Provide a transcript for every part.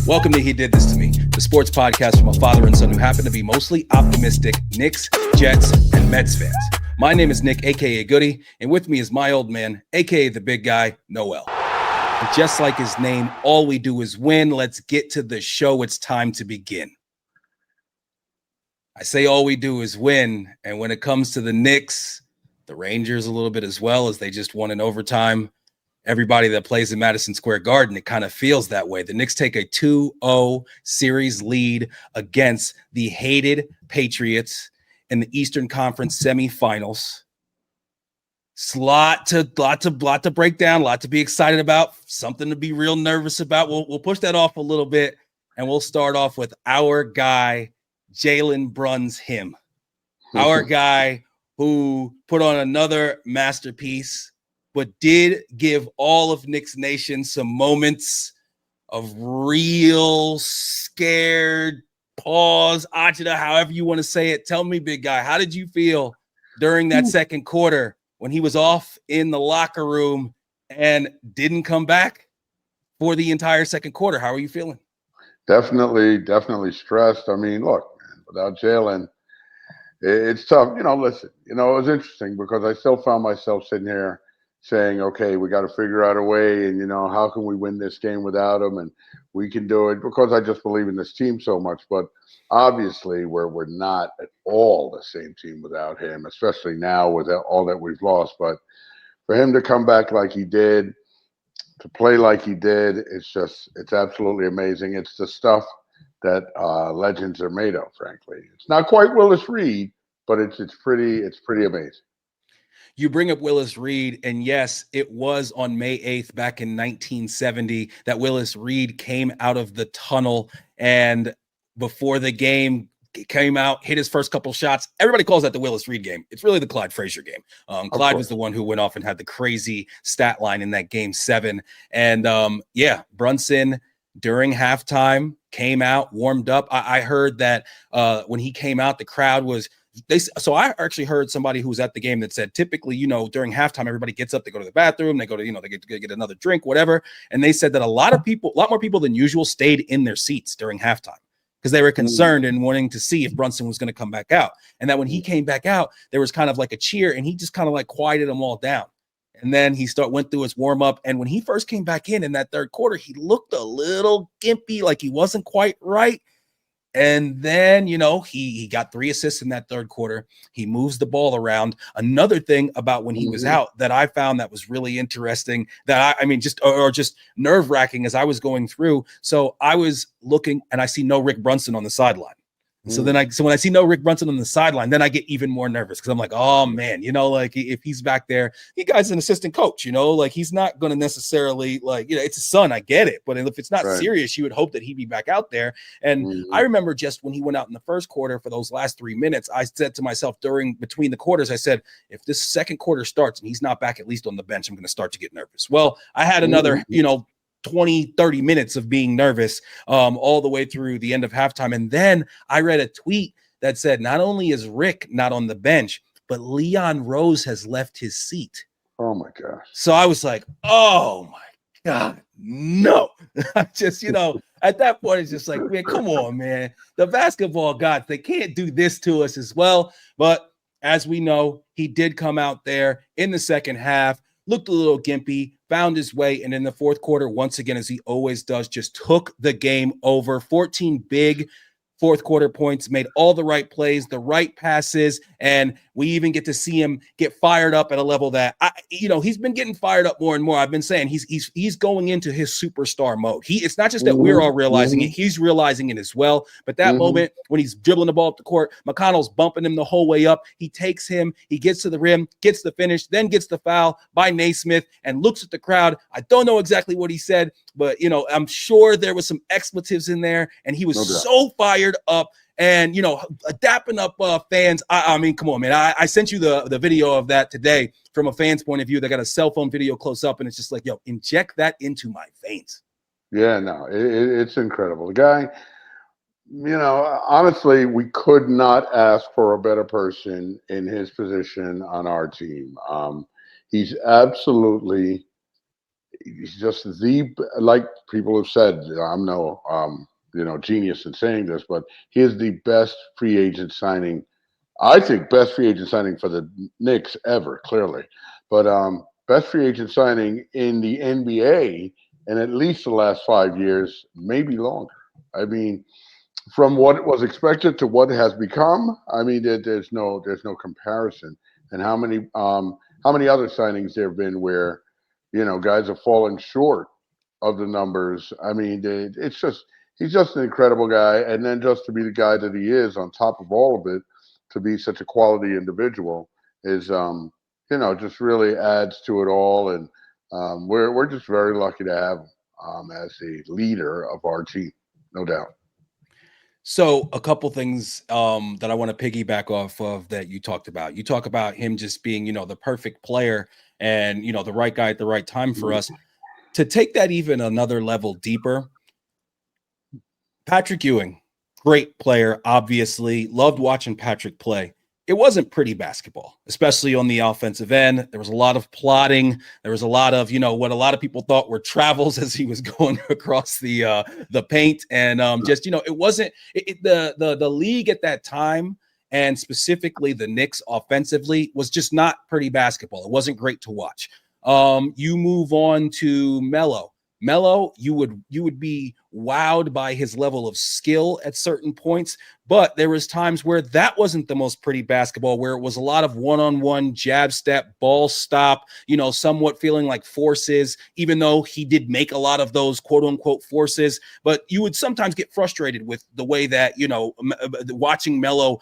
Welcome to He Did This to Me, the sports podcast from a father and son who happen to be mostly optimistic Knicks, Jets, and Mets fans. My name is Nick, a.k.a. Goody, and with me is my old man, a.k.a. the big guy, Noel. And just like his name, all we do is win. Let's get to the show. It's time to begin. I say all we do is win, and when it comes to the Knicks, the Rangers a little bit as well, as they just won in overtime, everybody that plays in Madison Square Garden, it kind of feels that way. The Knicks take a 2-0 series lead against the hated Patriots in the Eastern Conference semifinals. It's a lot to break down, a lot to be excited about, something to be real nervous about. We'll push that off a little bit, and we'll start off with our guy, Jalen Bruns, him. Our guy who put on another masterpiece, but did give all of Knicks Nation some moments of real scared pause, agita, however you want to say it. Tell me, big guy, how did you feel during that second quarter when he was off in the locker room and didn't come back for the entire second quarter? How are you feeling? Definitely stressed. I mean, look, man, without Jalen, it's tough. Listen, it was interesting because I still found myself sitting here saying, okay, we got to figure out a way, and how can we win this game without him? And we can do it because I just believe in this team so much. But obviously, we're not at all the same team without him, especially now with all that we've lost. But for him to come back like he did, to play like he did, it's absolutely amazing. It's the stuff that legends are made of, frankly. It's not quite Willis Reed, but it's pretty amazing. You bring up Willis Reed, and yes, it was on May 8th back in 1970 that Willis Reed came out of the tunnel, and before the game came out, hit his first couple shots. Everybody calls that the Willis Reed game. It's really the Clyde Frazier game. Clyde was the one who went off and had the crazy stat line in that game 7. And Brunson during halftime came out, warmed up. I heard that when he came out, the crowd was so I actually heard somebody who was at the game that said typically, during halftime, everybody gets up, they go to the bathroom, they go to, they get another drink, whatever. And they said that a lot more people than usual stayed in their seats during halftime because they were concerned and wanting to see if Brunson was going to come back out. And that when he came back out, there was kind of like a cheer, and he just kind of like quieted them all down. And then he went through his warm up. And when he first came back in that third quarter, he looked a little gimpy, like he wasn't quite right. And then, he got 3 assists in that third quarter. He moves the ball around. Another thing about when he was out that I found that was really interesting, that just nerve wracking as I was going through. So I was looking and I see no Rick Brunson on the sideline. So when I see no Rick Brunson on the sideline, then I get even more nervous because I'm like, oh man, if he's back there, he guy's an assistant coach, he's not going to necessarily it's his son. I get it. But if it's not serious, you would hope that he'd be back out there. And I remember just when he went out in the first quarter for those last 3 minutes, I said to myself between the quarters, I said, if this second quarter starts and he's not back at least on the bench, I'm going to start to get nervous. Well, I had another, 20, 30 minutes of being nervous all the way through the end of halftime. And then I read a tweet that said, not only is Rick not on the bench, but Leon Rose has left his seat. Oh my gosh. So I was like, oh my God, no. I just, at that point, it's just like, man, come on, man. The basketball gods, they can't do this to us as well. But as we know, he did come out there in the second half, looked a little gimpy, found his way, and in the fourth quarter, once again, as he always does, just took the game over. 14 big fourth quarter points, made all the right plays, the right passes, and we even get to see him get fired up at a level that he's been getting fired up more and more. I've been saying he's going into his superstar mode. It's not just that we're all realizing it; he's realizing it as well. But that moment when he's dribbling the ball up the court, McConnell's bumping him the whole way up. He takes him, he gets to the rim, gets the finish, then gets the foul by Naismith, and looks at the crowd. I don't know exactly what he said, but I'm sure there was some expletives in there, and he was so fired up. And, dapping up fans. I mean, come on, man. I sent you the video of that today from a fan's point of view. They got a cell phone video close up, and it's just like, inject that into my veins. Yeah, no, it's incredible. The guy, honestly, we could not ask for a better person in his position on our team. He's absolutely he's just like people have said. I'm no genius in saying this, but he is the best free agent signing. I think best free agent signing for the Knicks ever, clearly. But best free agent signing in the NBA in at least the last 5 years, maybe longer. I mean, from what was expected to what has become, I mean, there's no comparison. And how many other signings there have been where, guys have fallen short of the numbers. I mean, it's just he's just an incredible guy, and then just to be the guy that he is, on top of all of it, to be such a quality individual is, just really adds to it all. And we're just very lucky to have him as the leader of our team, no doubt. So a couple things that I want to piggyback off of that you talked about. You talk about him just being, the perfect player and, the right guy at the right time for us. To take that even another level deeper, Patrick Ewing, great player, obviously. Loved watching Patrick play. It wasn't pretty basketball, especially on the offensive end. There was a lot of plotting. There was a lot of, what a lot of people thought were travels as he was going across the paint. And it wasn't the league at that time, and specifically the Knicks offensively, was just not pretty basketball. It wasn't great to watch. You move on to Melo. Melo, you would be wowed by his level of skill at certain points, but there was times where that wasn't the most pretty basketball, where it was a lot of one-on-one jab step, ball stop, somewhat feeling like forces, even though he did make a lot of those quote unquote forces. But you would sometimes get frustrated with the way that, watching Melo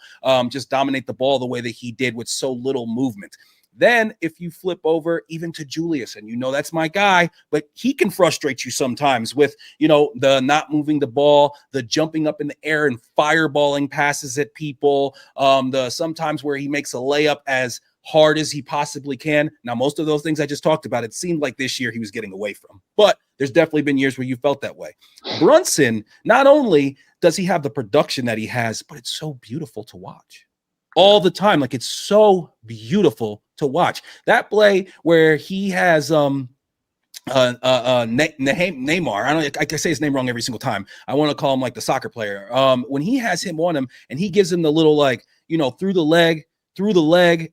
just dominate the ball the way that he did with so little movement. Then if you flip over even to Julius, and that's my guy, but he can frustrate you sometimes with, the not moving the ball, the jumping up in the air and fireballing passes at people, the sometimes where he makes a layup as hard as he possibly can. Now, most of those things I just talked about, it seemed like this year he was getting away from, but there's definitely been years where you felt that way. Brunson, not only does he have the production that he has, but it's so beautiful to watch all the time. Like, it's so beautiful to watch. That play where he has Neymar. I can say his name wrong every single time. I want to call him like the soccer player. When he has him on him and he gives him the little, like, through the leg,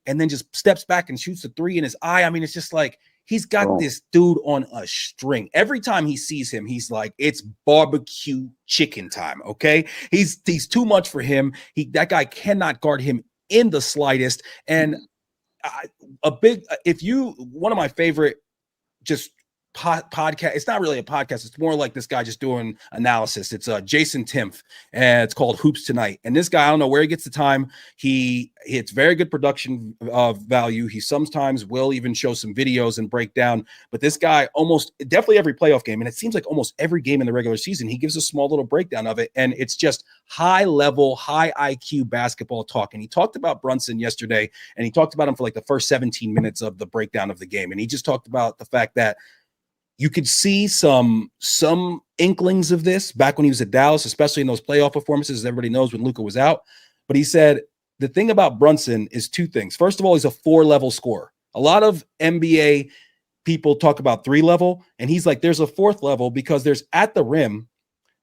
and then just steps back and shoots the three in his eye. I mean, it's just like he's got this dude on a string. Every time he sees him, he's like, it's barbecue chicken time. Okay, he's too much for him. That guy cannot guard him in the slightest. And one of my favorite just podcast, it's not really a podcast, it's more like this guy just doing analysis. It's Jason Timpf, and it's called Hoops Tonight. And this guy, I don't know where he gets the time. It's very good production value. He sometimes will even show some videos and break down, but this guy definitely every playoff game, and it seems like almost every game in the regular season, he gives a small little breakdown of it, and it's just high level, high IQ basketball talk. And he talked about Brunson yesterday, and he talked about him for like the first 17 minutes of the breakdown of the game, and he just talked about the fact that you could see some inklings of this back when he was at Dallas, especially in those playoff performances, as everybody knows, when Luka was out. But he said the thing about Brunson is two things. First of all, he's a 4-level scorer. A lot of NBA people talk about 3-level, and he's like, there's a 4th level, because there's at the rim,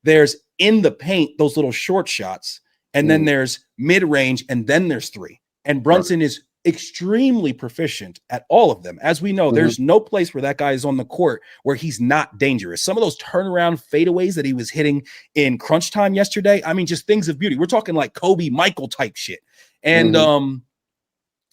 there's in the paint, those little short shots, and then there's mid-range, and then there's 3. And Brunson is extremely proficient at all of them. As we know, there's no place where that guy is on the court where he's not dangerous. Some of those turnaround fadeaways that he was hitting in crunch time yesterday, I mean, just things of beauty. We're talking like Kobe Michael type shit. And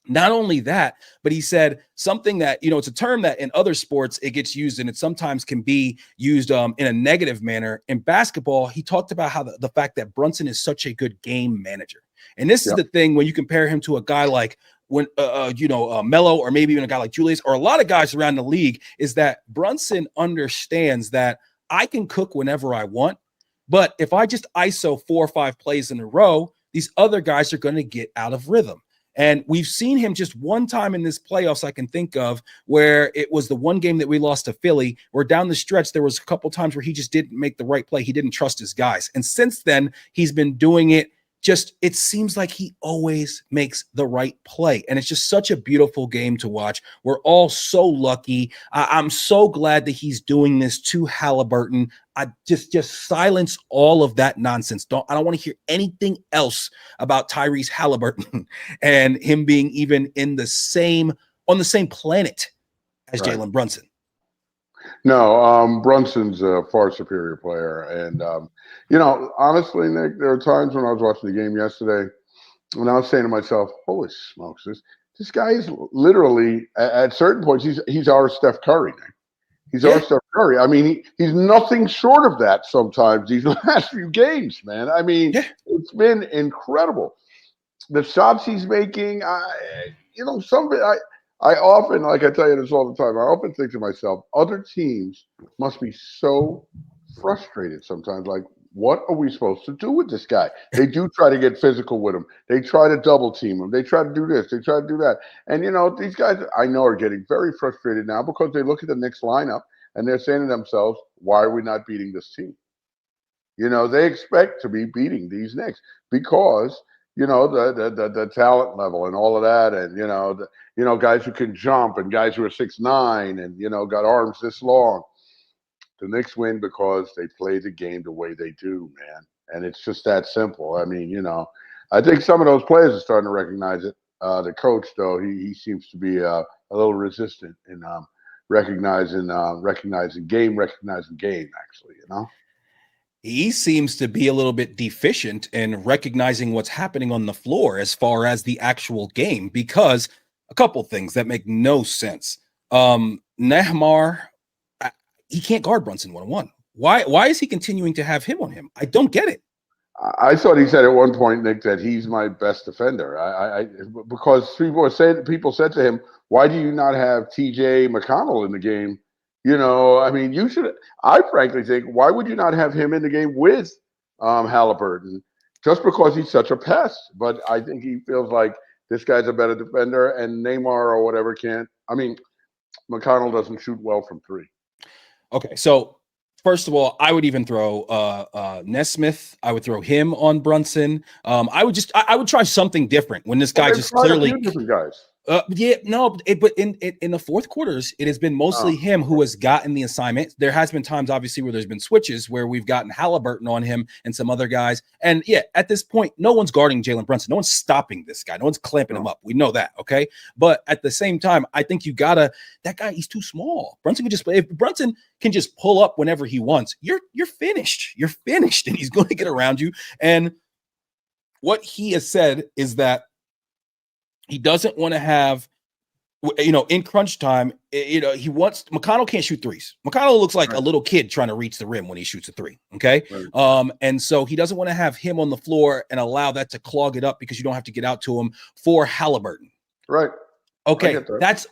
not only that, but he said something that, it's a term that in other sports it gets used, and it sometimes can be used in a negative manner. In basketball, he talked about how the fact that Brunson is such a good game manager. And this is the thing when you compare him to a guy like Melo, or maybe even a guy like Julius, or a lot of guys around the league, is that Brunson understands that I can cook whenever I want, but if I just ISO 4 or 5 plays in a row, these other guys are going to get out of rhythm. And we've seen him just one time in this playoffs I can think of, where it was the one game that we lost to Philly, where down the stretch there was a couple times where he just didn't make the right play. He didn't trust his guys. And since then, he's been doing it just it seems like he always makes the right play, and it's just such a beautiful game to watch. We're all so lucky. I'm so glad that he's doing this to Halliburton. I just silence all of that nonsense. I don't want to hear anything else about Tyrese Halliburton and him being even in the same on the same planet as Right. Jalen Brunson. No, Brunson's a far superior player. And, honestly, Nick, there are times when I was watching the game yesterday when I was saying to myself, holy smokes, this guy is literally, at certain points, he's our Steph Curry, Nick. He's our Steph Curry. I mean, he's nothing short of that sometimes these last few games, man. I mean, it's been incredible. The shots he's making, I often, like I tell you this all the time, I often think to myself, other teams must be so frustrated sometimes. Like, what are we supposed to do with this guy? They do try to get physical with him. They try to double team him. They try to do this. They try to do that. And, these guys I know are getting very frustrated now because they look at the Knicks lineup and they're saying to themselves, why are we not beating this team? They expect to be beating these Knicks because the talent level and all of that, and guys who can jump and guys who are 6'9" and got arms this long. The Knicks win because they play the game the way they do, man, and it's just that simple. I mean, I think some of those players are starting to recognize it. The coach, though, he seems to be a little resistant in recognizing game. Actually, He seems to be a little bit deficient in recognizing what's happening on the floor as far as the actual game, because a couple things that make no sense. Nehmar, he can't guard Brunson one-on-one. Why is he continuing to have him on him? I don't get it. I thought he said at one point, Nick, that he's my best defender. Because people said to him, "Why do you not have T.J. McConnell in the game?" I mean, you should. I frankly think, why would you not have him in the game with Halliburton? Just because he's such a pest. But I think he feels like this guy's a better defender, and Neymar or whatever can't. I mean, McConnell doesn't shoot well from three. Okay, so first of all, I would even throw Nesmith. I would throw him on Brunson. I would try something different when this guy just clearly different guys. But in the fourth quarters, it has been mostly him who has gotten the assignment. There has been times, obviously, where there's been switches where we've gotten Halliburton on him and some other guys. And at this point, no one's guarding Jalen Brunson. No one's stopping this guy. No one's clamping him up. We know that, okay? But at the same time, I think that guy, he's too small. Brunson can just play. If Brunson can just pull up whenever he wants, you're finished. You're finished, and he's going to get around you. And what he has said is that he doesn't want to have, in crunch time, he wants McConnell can't shoot threes. McConnell looks like a little kid trying to reach the rim when he shoots a three. Okay. Right. And so he doesn't want to have him on the floor and allow that to clog it up because you don't have to get out to him for Halliburton. Right. Okay. That's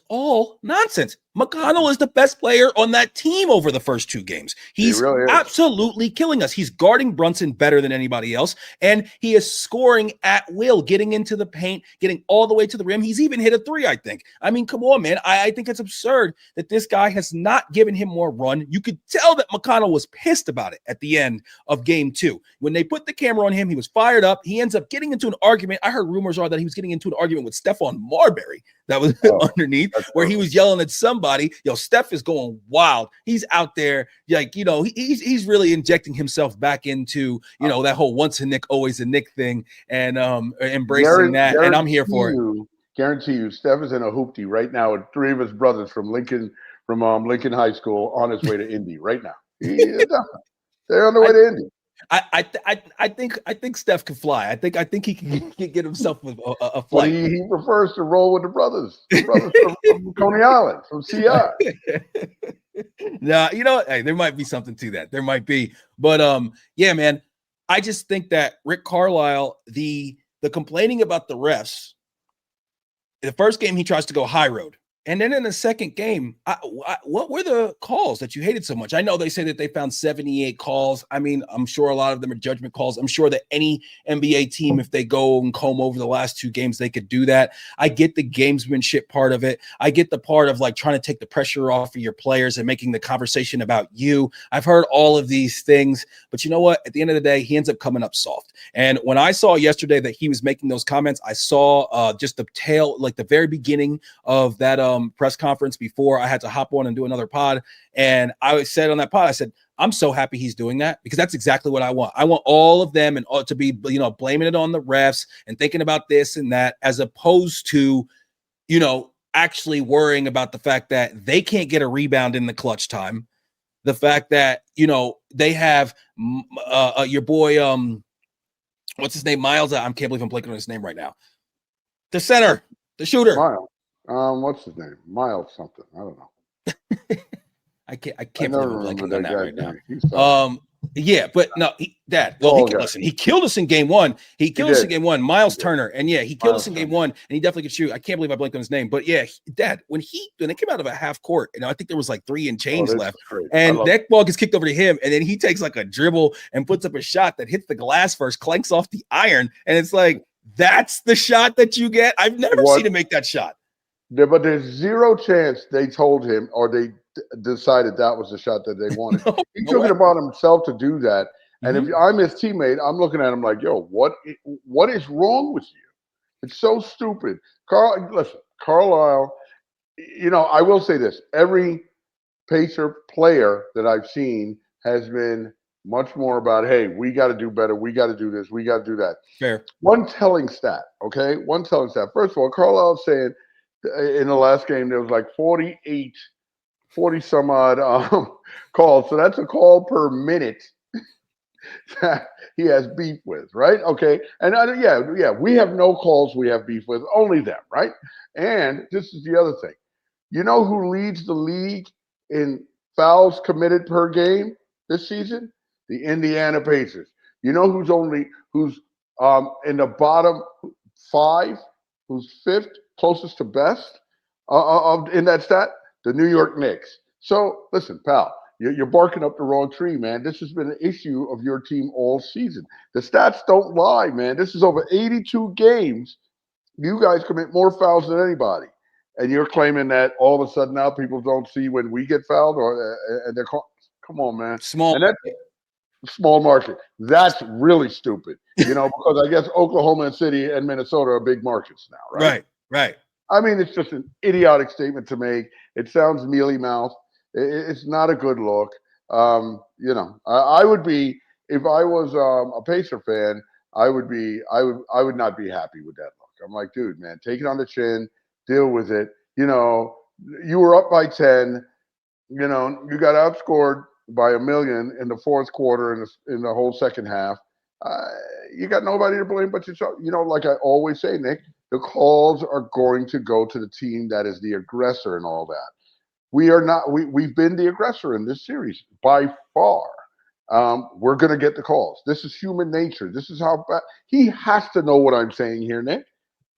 all nonsense. McConnell is the best player on that team over the first two games. He's really absolutely killing us. He's guarding Brunson better than anybody else, and he is scoring at will, getting into the paint, getting all the way to the rim. He's even hit a three, I think. I mean, come on, man. I think it's absurd that this guy has not given him more run. You could tell that McConnell was pissed about it at the end of game two. When they put the camera on him, he was fired up. He ends up getting into an argument. I heard rumors are that he was getting into an argument with Stephon Marbury that was underneath, where he was yelling at somebody. Steph is going wild. He's out there, he's really injecting himself back into, that whole once a Knick, always a Knick thing, and embracing that. And I'm here for it. Guarantee you, Steph is in a hoopty right now with three of his brothers from Lincoln High School on his way to Indy right now. They're on the way to Indy. I think Steph can fly. I think he can get himself a flight. But he prefers to roll with the brothers from Coney Island, from CI. Now, hey, there might be something to that. There might be. But man, I just think that Rick Carlisle, the complaining about the refs, the first game he tries to go high road. And then in the second game, what were the calls that you hated so much? I know they say that they found 78 calls. I mean, I'm sure a lot of them are judgment calls. I'm sure that any NBA team, if they go and comb over the last two games, they could do that. I get the gamesmanship part of it. I get the part of like trying to take the pressure off of your players and making the conversation about you. I've heard all of these things, but you know what? At the end of the day, he ends up coming up soft. And when I saw yesterday that he was making those comments, I saw just the tail, like the very beginning of that press conference before I had to hop on and do another pod. And I said on that pod, I said, I'm so happy he's doing that because that's exactly what I want. I want all of them and all to be, blaming it on the refs and thinking about this and that, as opposed to, actually worrying about the fact that they can't get a rebound in the clutch time. The fact that, they have your boy, what's his name? Miles. I can't believe I'm blanking on his name right now. The center, the shooter. Miles. What's his name? Miles something. I don't know. I can't believe I'm blanking on that right now. Yeah, but no, Dad. Well, he killed us in game one. He killed us in game one. Miles Turner, and yeah, he killed us in game one, and he definitely could shoot. I can't believe I blanked on his name, but yeah, Dad. When they came out of a half court, I think there was like 3 and change left, and that ball gets kicked over to him, and then he takes like a dribble and puts up a shot that hits the glass first, clanks off the iron, and it's like that's the shot that you get. I've never seen him make that shot. Yeah, but there's zero chance they told him or they decided that was the shot that they wanted. He took it upon himself to do that. And if I'm his teammate, I'm looking at him like, yo, what is wrong with you? It's so stupid. Carlisle, I will say this. Every Pacer player that I've seen has been much more about, hey, we got to do better. We got to do this. We got to do that. Fair. One telling stat, okay? First of all, Carlisle saying in the last game there was like 40 some odd calls. So that's a call per minute that he has beef with, right? Okay. And we have no calls we have beef with, only them, right? And this is the other thing. You know who leads the league in fouls committed per game this season? The Indiana Pacers. You know who's in the bottom 5, who's 5th, closest to best in that stat? The New York Knicks. So listen, pal, you're barking up the wrong tree, man. This has been an issue of your team all season. The stats don't lie, man. This is over 82 games. You guys commit more fouls than anybody. And you're claiming that all of a sudden now people don't see when we get fouled, and they're come on, man. Small market. That's really stupid, because I guess Oklahoma City and Minnesota are big markets now, right? Right. I mean, it's just an idiotic statement to make. It sounds mealy-mouthed. It's not a good look. I would be, if I was a Pacer fan, I would not be happy with that look. I'm like, dude, man, take it on the chin, deal with it. You were up by 10. You got outscored by 1 million in the fourth quarter in the whole second half. You got nobody to blame but yourself. Like I always say, Nick, the calls are going to go to the team that is the aggressor and all that. We are not. We've been the aggressor in this series by far. We're going to get the calls. This is human nature. This is how bad. He has to know what I'm saying here, Nick.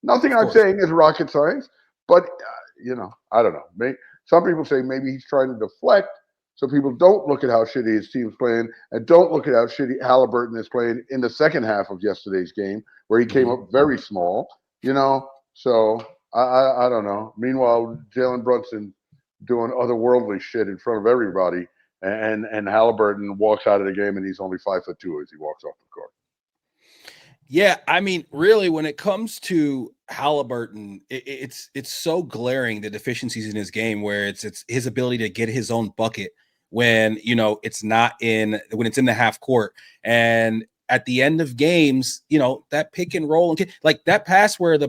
Nothing I'm saying is rocket science, but I don't know. Some people say maybe he's trying to deflect so people don't look at how shitty his team's playing and don't look at how shitty Halliburton is playing in the second half of yesterday's game where he came up very small. So I don't know. Meanwhile, Jalen Brunson doing otherworldly shit in front of everybody, and Halliburton walks out of the game and he's only 5'2" as he walks off the court. Yeah, I mean, really, when it comes to Halliburton, it's so glaring the deficiencies in his game where it's his ability to get his own bucket when it's not when it's in the half court, and at the end of games, that pick and roll and like that pass where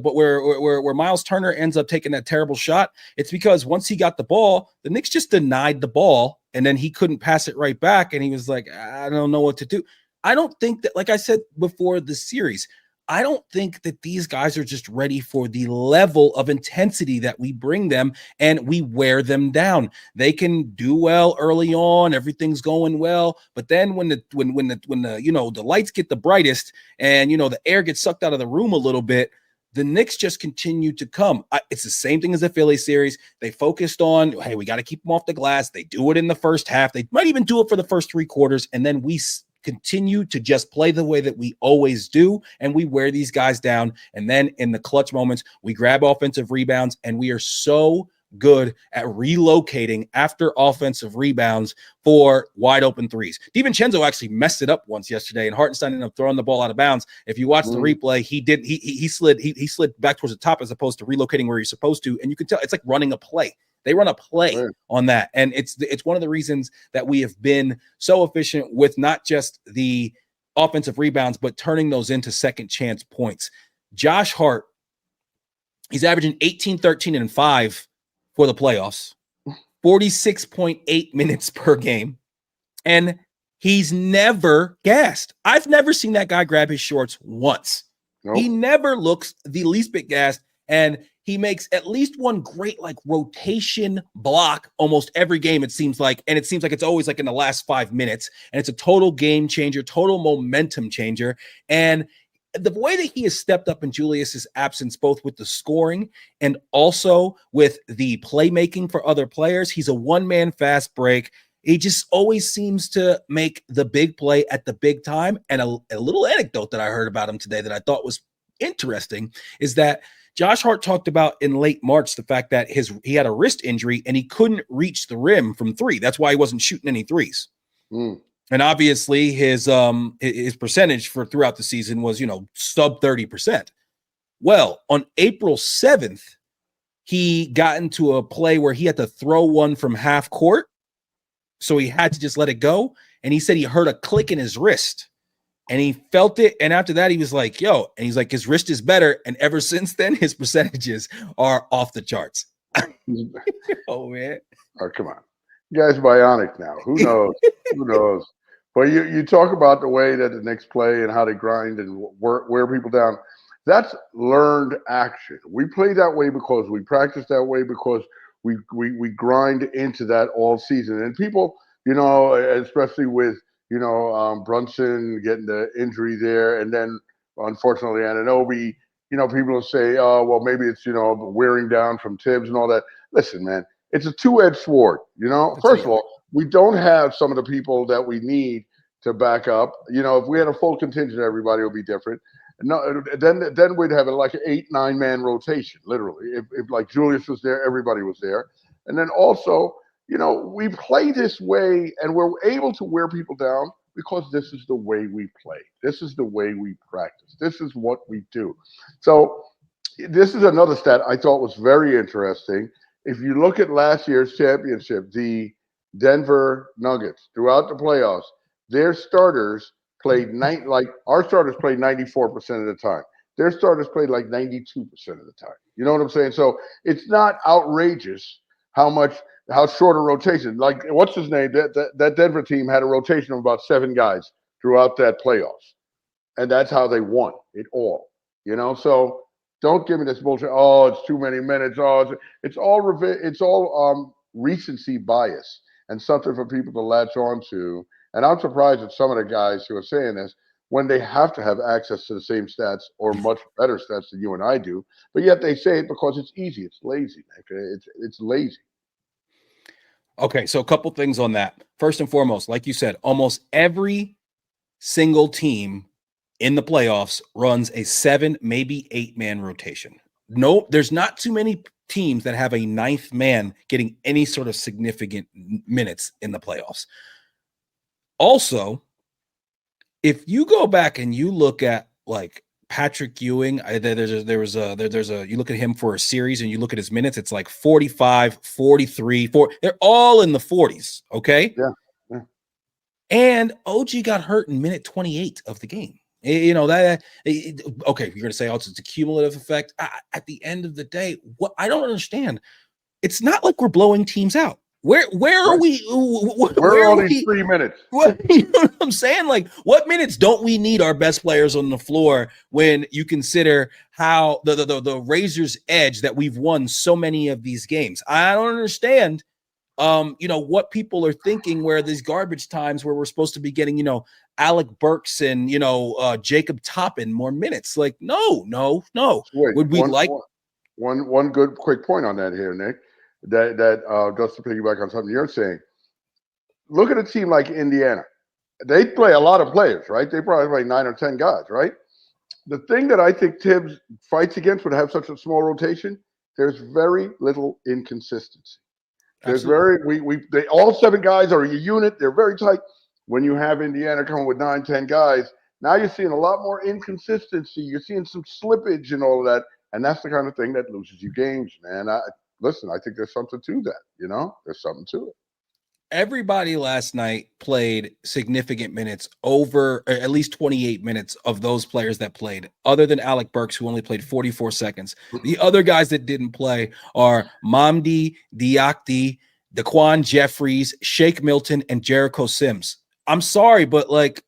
Miles Turner ends up taking that terrible shot. It's because once he got the ball, the Knicks just denied the ball, and then he couldn't pass it right back, and he was like, I don't know what to do. I don't think that, like I said before the series, I don't think that these guys are just ready for the level of intensity that we bring them and we wear them down. They can do well early on, everything's going well, but then when the lights get the brightest and the air gets sucked out of the room a little bit, the Knicks just continued to come. It's the same thing as the Philly series. They focused on, hey, we got to keep them off the glass. They do it in the first half. They might even do it for the first 3 quarters. And then we continue to just play the way that we always do. And we wear these guys down. And then in the clutch moments, we grab offensive rebounds. And we are so good at relocating after offensive rebounds for wide open threes. DiVincenzo actually messed it up once yesterday, and Hartenstein ended up throwing the ball out of bounds. If you watch the replay, he slid back towards the top as opposed to relocating where you're supposed to, and you can tell it's like running a play. They run a play on that, and it's one of the reasons that we have been so efficient with not just the offensive rebounds, but turning those into second chance points. Josh Hart, he's averaging 18, 13, and 5 for the playoffs, 46.8 minutes per game. And he's never gassed. I've never seen that guy grab his shorts once. Nope. He never looks the least bit gassed. And he makes at least one great like rotation block almost every game, it seems like. And it seems like it's always like in the last 5 minutes. And it's a total game changer, total momentum changer. And the way that he has stepped up in Julius's absence, both with the scoring and also with the playmaking for other players, he's a one-man fast break. He just always seems to make the big play at the big time. And a little anecdote that I heard about him today that I thought was interesting is that Josh Hart talked about in late March the fact that he had a wrist injury and he couldn't reach the rim from 3. That's why he wasn't shooting any threes. And obviously his percentage for throughout the season was, sub 30%. Well, on April 7th, he got into a play where he had to throw one from half court. So he had to just let it go. And he said he heard a click in his wrist and he felt it. And after that, he was like, and he's like, his wrist is better. And ever since then, his percentages are off the charts. Oh, man. Oh, come on. You guys bionic now. Who knows? Who knows? But you talk about the way that the Knicks play and how they grind and wear people down. That's learned action. We play that way because we practice that way because we grind into that all season. And people, especially with, Brunson getting the injury there, and then unfortunately Anunoby, people will say, oh, well, maybe it's, wearing down from Tibbs and all that. Listen, man, it's a two-edged sword. First of all, we don't have some of the people that we need to back up. If we had a full contingent, everybody would be different. No, then we'd have like an 8-9 man rotation, literally. If like Julius was there, everybody was there. And then also, we play this way and we're able to wear people down because this is the way we play. This is the way we practice. This is what we do. So this is another stat I thought was very interesting. If you look at last year's championship, the Denver Nuggets, throughout the playoffs, their starters played our starters played 94% of the time. Their starters played like 92% of the time. You know what I'm saying? So it's not outrageous how short a rotation. Like, what's his name? That Denver team had a rotation of about 7 guys throughout that playoffs. And that's how they won it all. So don't give me this bullshit. Oh, it's too many minutes. Oh, it's all recency bias and something for people to latch on to. And I'm surprised at some of the guys who are saying this when they have to have access to the same stats or much better stats than you and I do. But yet they say it because it's easy. It's lazy. It's lazy. Okay, so a couple things on that. First and foremost, like you said, almost every single team in the playoffs runs a 7, maybe 8-man rotation. No, there's not too many teams that have a 9th man getting any sort of significant minutes in the playoffs. Also, if you go back and you look at like Patrick Ewing, you look at him for a series and you look at his minutes, it's like 45, 43, 4. They're all in the 40s. Okay. Yeah. And OG got hurt in minute 28 of the game. Okay, you're going to say, oh, it's a cumulative effect. At the end of the day, what I don't understand, it's not like we're blowing teams out. Where are we? Where are all these 3 minutes? You know what I'm saying? Like, what minutes don't we need our best players on the floor when you consider how the razor's edge that we've won so many of these games? I don't understand. What people are thinking where these garbage times where we're supposed to be getting, Alec Burks and Jacob Toppin more minutes. Like, no. So wait, Would we like? one good quick point on that here, Nick. That just to piggyback on something you're saying. Look at a team like Indiana. They play a lot of players, right? They probably play 9 or 10 guys, right? The thing that I think Tibbs fights against would have such a small rotation. There's very little inconsistency. There's Absolutely. they all 7 guys are a unit. They're very tight. When you have Indiana coming with 9, 10 guys, now you're seeing a lot more inconsistency. You're seeing some slippage and all of that, and that's the kind of thing that loses you games, man. Listen, I think there's something to that. There's something to it. Everybody last night played significant minutes, over or at least 28 minutes of those players that played, other than Alec Burks, who only played 44 seconds. The other guys that didn't play are Mamdi Diakti, Daquan Jeffries, Shake Milton, and Jericho Sims. I'm sorry, but like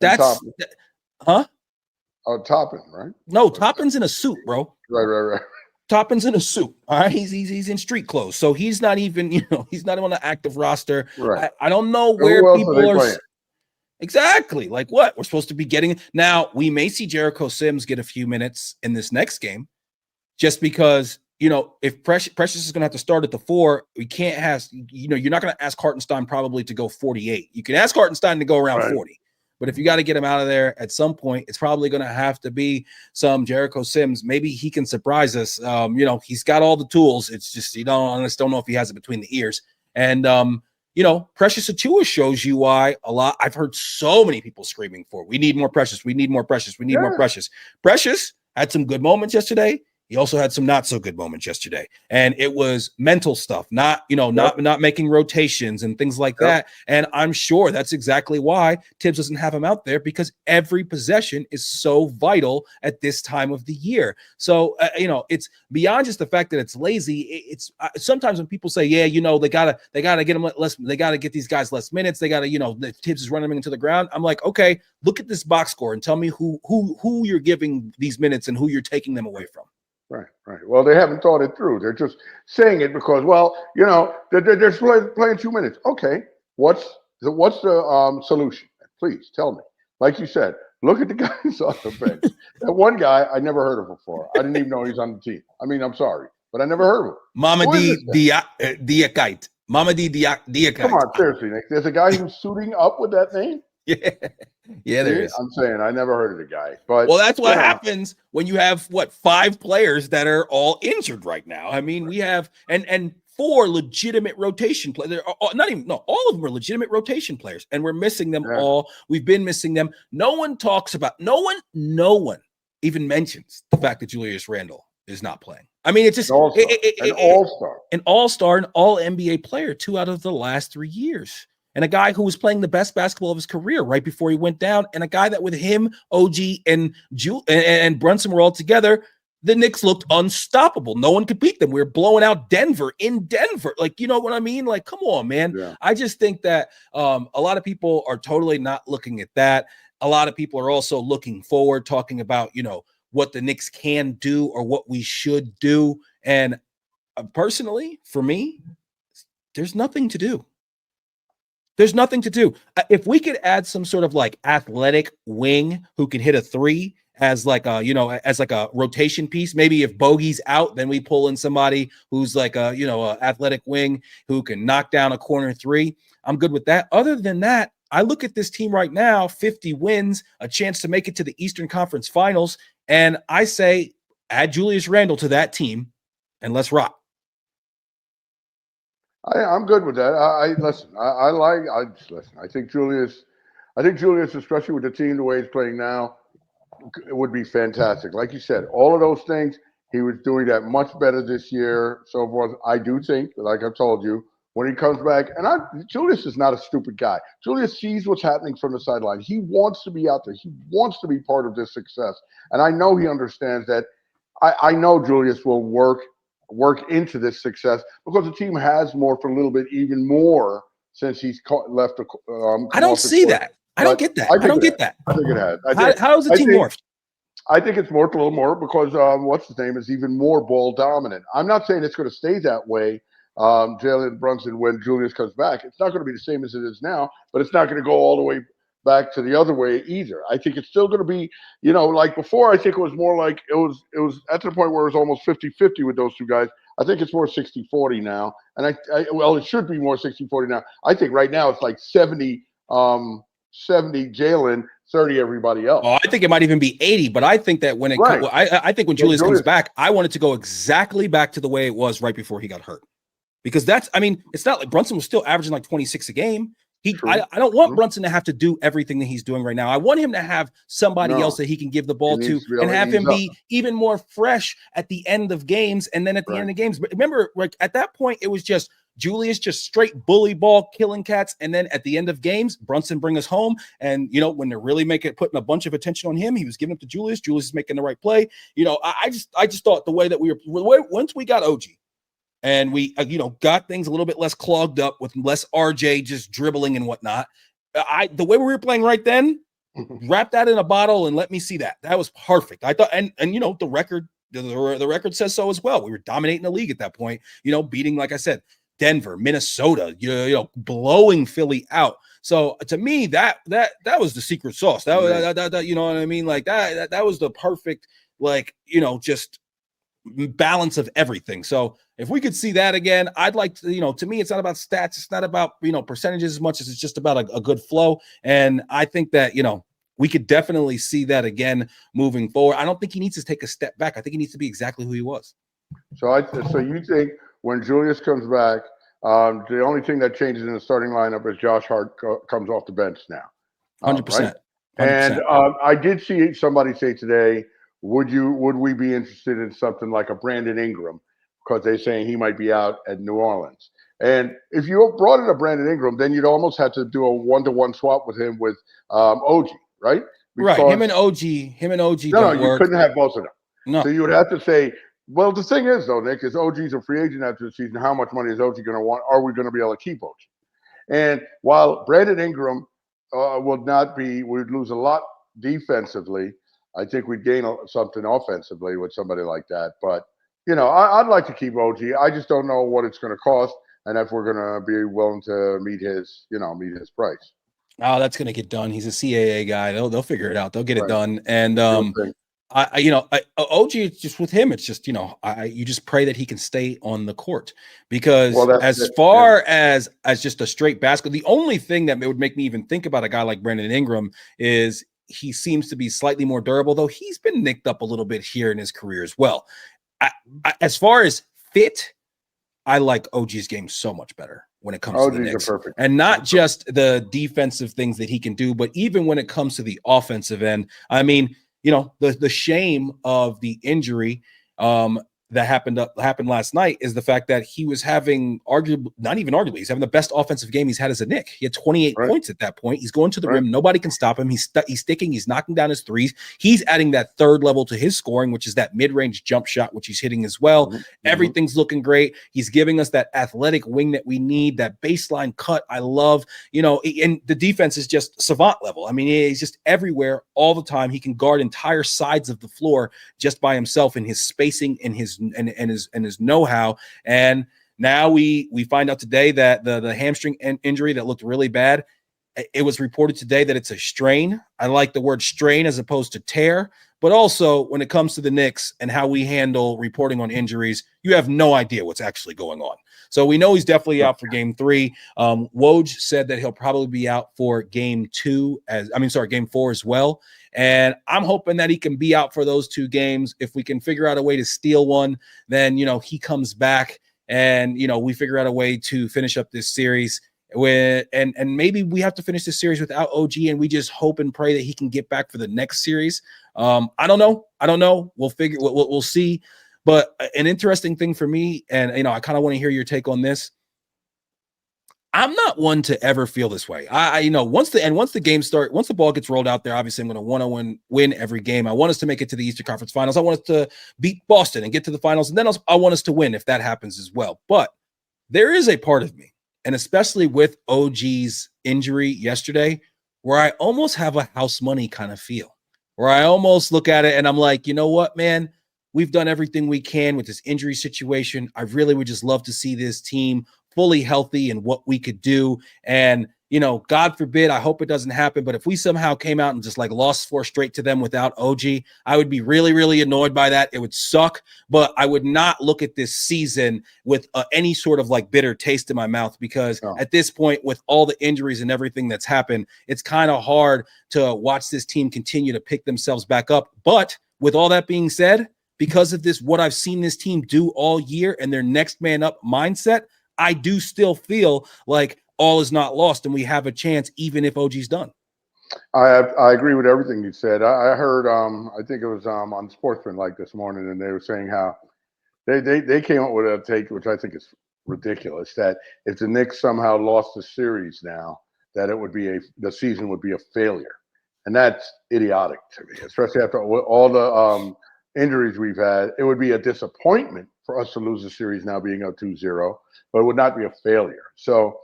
that's huh? Oh, Toppin, right? No, Toppin's in a suit, bro. Right. Toppin's in a suit. All right, he's in street clothes, so he's not even he's not on the active roster. Right. I don't know So where who else people are playing? exactly like what we're supposed to be getting. Now we may see Jericho Sims get a few minutes in this next game, just because if Precious is going to have to start at the 4, we can't have you're not going to ask Hartenstein probably to go 48. You can ask Hartenstein to go around 40. But if you got to get him out of there at some point, it's probably going to have to be some Jericho Sims. Maybe he can surprise us. He's got all the tools. It's just I just don't know if he has it between the ears. And Precious Achiuwa shows you why a lot. I've heard so many people screaming for, we need more Precious. We need more Precious. We need more Precious. Precious had some good moments yesterday. He also had some not so good moments yesterday, and it was mental stuff, not making rotations and things like that. And I'm sure that's exactly why Tibbs doesn't have him out there, because every possession is so vital at this time of the year. So it's beyond just the fact that it's lazy. It's sometimes when people say, yeah, they gotta get them less, they gotta get these guys less minutes. They gotta the Tibbs is running them into the ground. I'm like, okay, look at this box score and tell me who you're giving these minutes and who you're taking them away from. Right. Well, they haven't thought it through. They're just saying it because, they're playing 2 minutes. Okay, what's the solution? Please tell me. Like you said, look at the guys on the bench. That one guy I never heard of before. I didn't even know he's on the team. I mean, I'm sorry, but I never heard of him. Mamadi Diakite. Mamadi Diakite. Come on, seriously, Nick. There's a guy who's suiting up with that name. Yeah, there is. I'm saying I never heard of the guy, but that's what happens when you have 5 players that are all injured right now. I mean, we have and 4 legitimate rotation players. All of them are legitimate rotation players, and we're missing them all. We've been missing them. No one even mentions the fact that Julius Randle is not playing. I mean, it's just an all-star, an all NBA player 2 out of the last 3 years. And a guy who was playing the best basketball of his career right before he went down, and a guy that with him, OG, and Brunson were all together, the Knicks looked unstoppable. No one could beat them. We were blowing out Denver in Denver. Like, you know what I mean? Like, come on, man. Yeah. I just think that a lot of people are totally not looking at that. A lot of people are also looking forward, talking about, what the Knicks can do or what we should do. And personally, for me, there's nothing to do. There's nothing to do. If we could add some sort of like athletic wing who can hit a 3 as like a rotation piece, maybe if Bogey's out, then we pull in somebody who's like a athletic wing who can knock down a corner 3. I'm good with that. Other than that, I look at this team right now, 50 wins, a chance to make it to the Eastern Conference Finals, and I say add Julius Randle to that team and let's rock. I'm good with that. I think Julius, especially with the team the way he's playing now, it would be fantastic. Like you said, all of those things, he was doing that much better this year. So forth. I do think, like I've told you, when he comes back, Julius is not a stupid guy. Julius sees what's happening from the sideline. He wants to be out there. He wants to be part of this success. And I know he understands that. I know Julius will work into this success because the team has more for a little bit, even more since he's left. I don't see that. I don't get that. I don't get that. I think it has. How is the team morphed? I think it's morphed a little more because what's his name is even more ball dominant. I'm not saying it's going to stay that way. Jalen Brunson, when Julius comes back, it's not going to be the same as it is now, but it's not going to go all the way back to the other way either. I think it's still going to be, like before, I think it was more like it was at the point where it was almost 50-50 with those two guys. I think it's more 60-40 now. And well, it should be more 60-40 now. I think right now it's like 70 Jalen, 30 everybody else. Oh, I think it might even be 80, but I think that when it Right. I think when Julius comes back, I want it to go exactly back to the way it was right before he got hurt. Because it's not like Brunson was still averaging like 26 a game. I don't want Brunson to have to do everything that he's doing right now. I want him to have somebody else that he can give the ball to and have him be even more fresh at the end of games. And then at the end of games, but remember, like at that point, it was just Julius just straight bully ball, killing cats. And then at the end of games, Brunson bring us home. And, when they're really putting a bunch of attention on him, he was giving it to Julius. Julius is making the right play. I just thought the way that once we got OG, and we, got things a little bit less clogged up with less RJ just dribbling and whatnot. The way we were playing right then, wrap that in a bottle and let me see that. That was perfect. I thought, and the record says so as well. We were dominating the league at that point. Beating, like I said, Denver, Minnesota. Blowing Philly out. So to me, that was the secret sauce. That you know what I mean? Like that was the perfect, just balance of everything. So if we could see that again, I'd like to, to me, it's not about stats. It's not about, percentages as much as it's just about a good flow. And I think that, we could definitely see that again moving forward. I don't think he needs to take a step back. I think he needs to be exactly who he was. So you think when Julius comes back, the only thing that changes in the starting lineup is Josh Hart comes off the bench now. 100%. Right? And I did see somebody say today, would we be interested in something like a Brandon Ingram? Because they're saying he might be out at New Orleans. And if you brought in a Brandon Ingram, then you'd almost have to do a 1-to-1 swap with him with OG, right? Because, right. Him and OG No, you couldn't have both of them. No. So you would have to say, well, the thing is, though, Nick, is OG's a free agent after the season. How much money is OG going to want? Are we going to be able to keep OG? And while Brandon Ingram we'd lose a lot defensively, I think we'd gain something offensively with somebody like that. But, I'd like to keep OG. I just don't know what it's going to cost and if we're going to be willing to meet his price. Oh, that's going to get done. He's a CAA guy. They'll figure it out. They'll get it done. And OG, just with him, it's just, you just pray that he can stay on the court because as just a straight basket, the only thing that would make me even think about a guy like Brandon Ingram is he seems to be slightly more durable, though he's been nicked up a little bit here in his career as well. As far as fit, I like OG's game so much better when it comes to the Knicks. And not just the defensive things that he can do, but even when it comes to the offensive end. I mean, the shame of the injury that happened last night is the fact that he was having he's having the best offensive game he's had as a Knick. He had 28 points at that point. He's going to the rim. Nobody can stop him. He's sticking. He's knocking down his threes. He's adding that third level to his scoring, which is that mid-range jump shot, which he's hitting as well. Everything's looking great. He's giving us that athletic wing that we need, that baseline cut. I love, and the defense is just savant level. I mean, he's just everywhere all the time. He can guard entire sides of the floor just by himself in his spacing and his know-how. And now we find out today that the hamstring injury that looked really bad, it was reported today that it's a strain. I like the word strain as opposed to tear. But also when it comes to the Knicks and how we handle reporting on injuries, you have no idea what's actually going on. So we know he's definitely out for game 3. Woj said that he'll probably be out for game 4 as well. And I'm hoping that he can be out for those 2 games. If we can figure out a way to steal one, then, he comes back and, we figure out a way to finish up this series and maybe we have to finish this series without OG and we just hope and pray that he can get back for the next series. I don't know. We'll see. But an interesting thing for me, and, I kind of want to hear your take on this. I'm not one to ever feel this way. Once the game starts, once the ball gets rolled out there, obviously I'm going to want to win every game. I want us to make it to the Eastern Conference Finals. I want us to beat Boston and get to the finals. And then I want us to win if that happens as well. But there is a part of me, and especially with OG's injury yesterday, where I almost have a house money kind of feel, where I almost look at it and I'm like, you know what, man, we've done everything we can with this injury situation. I really would just love to see this team fully healthy and what we could do. And, God forbid, I hope it doesn't happen, but if we somehow came out and just like lost 4 straight to them without OG, I would be really, really annoyed by that. It would suck, but I would not look at this season with any sort of like bitter taste in my mouth, because at this point, with all the injuries and everything that's happened, it's kind of hard to watch this team continue to pick themselves back up. But with all that being said, because of this, what I've seen this team do all year and their next man up mindset, I do still feel like all is not lost and we have a chance even if OG's done. I agree with everything you said. I heard I think it was on Sportsman like this morning, and they were saying how they came up with a take which I think is ridiculous, that if the Knicks somehow lost the series now, that it would be the season would be a failure, and that's idiotic to me, especially after all the injuries we've had. It would be a disappointment for us to lose the series now being up 2-0, but it would not be a failure. So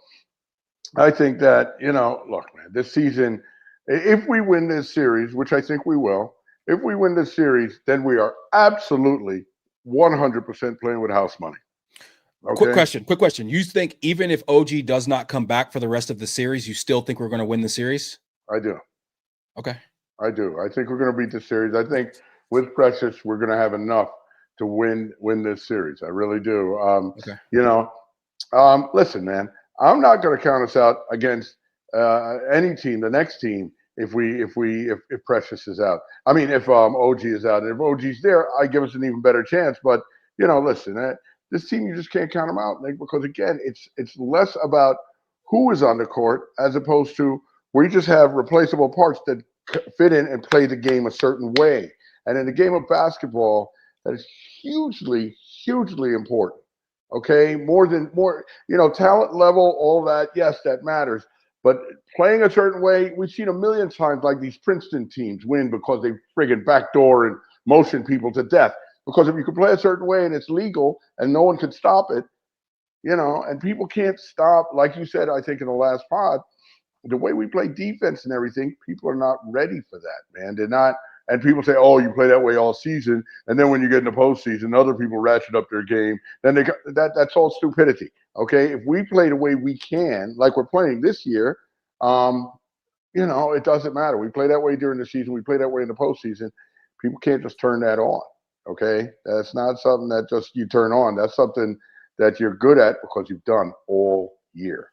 I think that, look, man, this season, if we win this series, which I think we will, if we win this series, then we are absolutely 100% playing with house money. Okay? Quick question. You think even if OG does not come back for the rest of the series, you still think we're going to win the series? I do. Okay. I do. I think we're going to beat the series. I think with Precious, we're going to have enough to win this series. I really do. Okay. Listen, man, I'm not going to count us out against any team, the next team, if Precious is out. I mean, if OG is out, and if OG's there, I give us an even better chance. But listen, this team, you just can't count them out, Nick, because again, it's less about who is on the court as opposed to we just have replaceable parts that fit in and play the game a certain way. And in the game of basketball, that is hugely, hugely important. Okay, more, talent level, all that, yes, that matters. But playing a certain way, we've seen a million times like these Princeton teams win because they friggin' backdoor and motion people to death. Because if you can play a certain way and it's legal and no one can stop it, and people can't stop, like you said, I think in the last pod, the way we play defense and everything, people are not ready for that, man. They're not. And people say, "Oh, you play that way all season," and then when you get in the postseason, other people ratchet up their game. Then that's all stupidity. Okay, if we play the way we can, like we're playing this year, it doesn't matter. We play that way during the season. We play that way in the postseason. People can't just turn that on. Okay, that's not something that just you turn on. That's something that you're good at because you've done all year.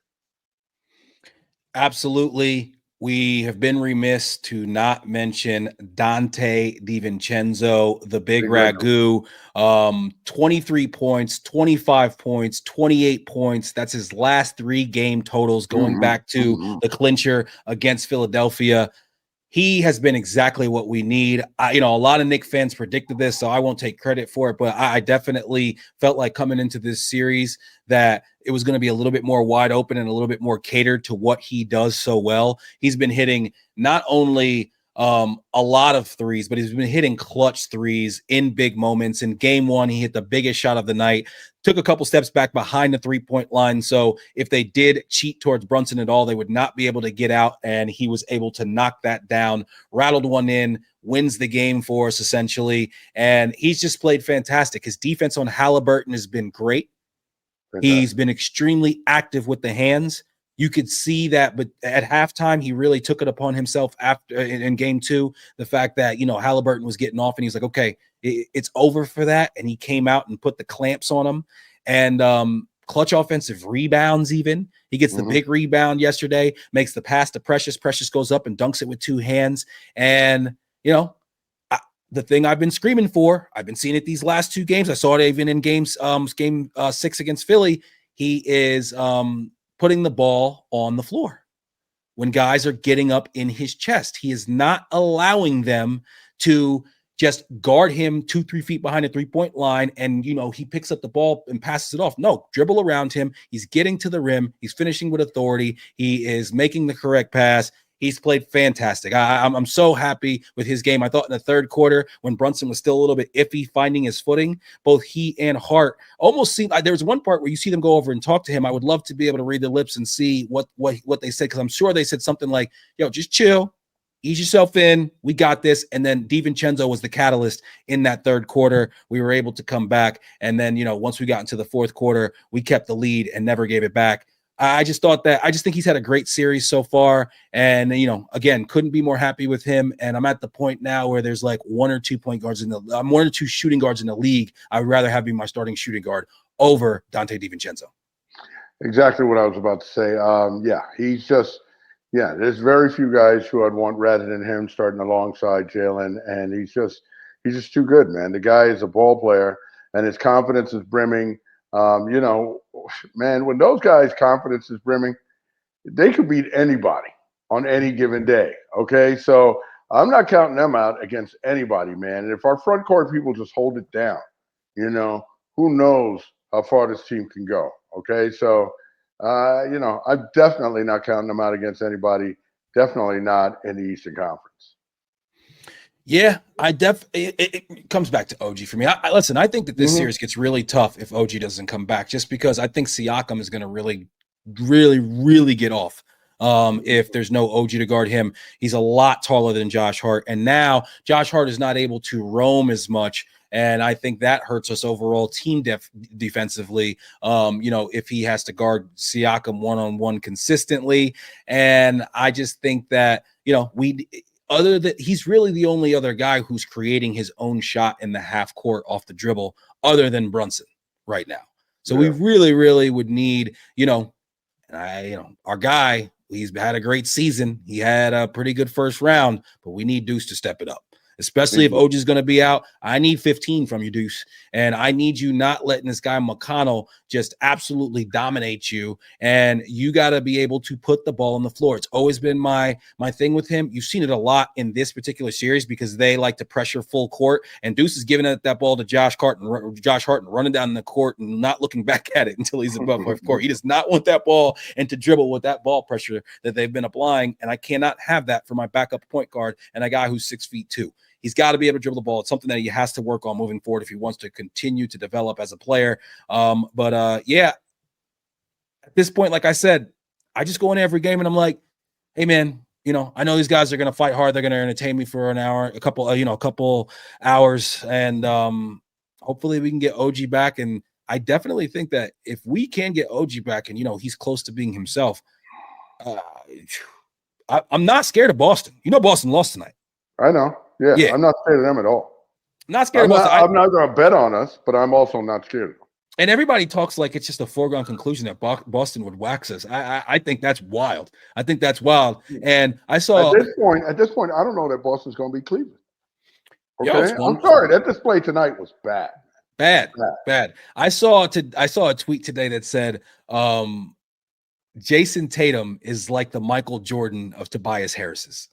Absolutely. We have been remiss to not mention Dante DiVincenzo, the big Ragu. 23 points, 25 points, 28 points. That's his last 3 game totals going back to the clincher against Philadelphia. He has been exactly what we need. A lot of Knicks fans predicted this, so I won't take credit for it, but I definitely felt like coming into this series that it was going to be a little bit more wide open and a little bit more catered to what he does so well. He's been hitting not only a lot of threes, but he's been hitting clutch threes in big moments. In game 1, he hit the biggest shot of the night, took a couple steps back behind the 3-point line. So if they did cheat towards Brunson at all, they would not be able to get out. And he was able to knock that down, rattled one in, wins the game for us essentially. And he's just played fantastic. His defense on Halliburton has been great. He's been extremely active with the hands. You could see that, but at halftime, he really took it upon himself after in game 2, the fact that, Halliburton was getting off and he's like, okay, it's over for that. And he came out and put the clamps on him and clutch offensive rebounds. Even he gets the big rebound yesterday, makes the pass to Precious. Precious goes up and dunks it with 2 hands. And, the thing I've been screaming for, I've been seeing it these last 2 games. I saw it even in game 6 against Philly. He is putting the ball on the floor when guys are getting up in his chest. He is not allowing them to just guard him 2-3 feet behind the 3-point line and he picks up the ball and passes it off. No, dribble around him. He's getting to the rim. He's finishing with authority. He is making the correct pass. He's played fantastic. I'm so happy with his game. I thought in the third quarter, when Brunson was still a little bit iffy finding his footing, both he and Hart almost seemed like there was one part where you see them go over and talk to him. I would love to be able to read the lips and see what they said, because I'm sure they said something like, "Yo, just chill, ease yourself in. We got this." And then DiVincenzo was the catalyst in that third quarter. We were able to come back. And then, once we got into the fourth quarter, we kept the lead and never gave it back. I just think he's had a great series so far. And, again, couldn't be more happy with him. And I'm at the point now where there's like 1 or 2 point guards one or two shooting guards in the league. I would rather have be my starting shooting guard over Dante DiVincenzo. Exactly what I was about to say. There's very few guys who I'd want rather than him starting alongside Jalen. And he's just too good, man. The guy is a ball player and his confidence is brimming. Man, when those guys' confidence is brimming, they could beat anybody on any given day. Okay. So I'm not counting them out against anybody, man. And if our front court people just hold it down, who knows how far this team can go. Okay. So, I'm definitely not counting them out against anybody. Definitely not in the Eastern Conference. Yeah, it comes back to OG for me. Listen, I think that this series gets really tough if OG doesn't come back, just because I think Siakam is going to really, really, really get off. If there's no OG to guard him. He's a lot taller than Josh Hart, and now Josh Hart is not able to roam as much. And I think that hurts us overall team defensively. If he has to guard Siakam one-on-one consistently. And I just think that, other than he's really the only other guy who's creating his own shot in the half court off the dribble other than Brunson right now. So we really, really would need, our guy, he's had a great season. He had a pretty good first round, but we need Deuce to step it up. Especially if OG is going to be out. I need 15 from you, Deuce. And I need you not letting this guy McConnell just absolutely dominate you. And you got to be able to put the ball on the floor. It's always been my thing with him. You've seen it a lot in this particular series because they like to pressure full court. And Deuce is giving that ball to Josh Hart and running down the court and not looking back at it until he's above half court. He does not want that ball and to dribble with that ball pressure that they've been applying. And I cannot have that for my backup point guard and a guy who's 6'2". He's got to be able to dribble the ball. It's something that he has to work on moving forward if he wants to continue to develop as a player. At this point, like I said, I just go in every game and I'm like, hey, man, I know these guys are going to fight hard. They're going to entertain me for an hour, a couple hours. And hopefully we can get OG back. And I definitely think that if we can get OG back and, he's close to being himself, I'm not scared of Boston. Boston lost tonight. I know. Yeah, I'm not scared of them at all. Not scared of Boston. I'm not going to bet on us, but I'm also not scared of them. And everybody talks like it's just a foregone conclusion that Boston would wax us. I think that's wild. And I saw at this point, I don't know that Boston's going to beat Cleveland. Okay, I'm sorry. That display tonight was bad. Bad. I saw a tweet today that said, Jason Tatum is like the Michael Jordan of Tobias Harris's.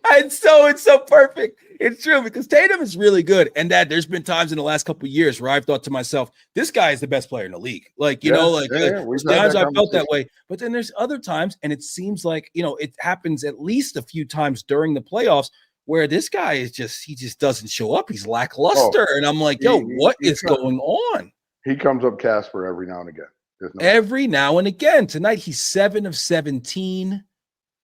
It's so perfect. It's true because Tatum is really good. And that there's been times in the last couple of years where I've thought to myself, this guy is the best player in the league. Times I felt that way. But then there's other times, and it seems like, it happens at least a few times during the playoffs where this guy he just doesn't show up. He's lackluster. And I'm like, what is going on? He comes up Casper every now and again. Every now and again. Tonight, he's 7 of 17.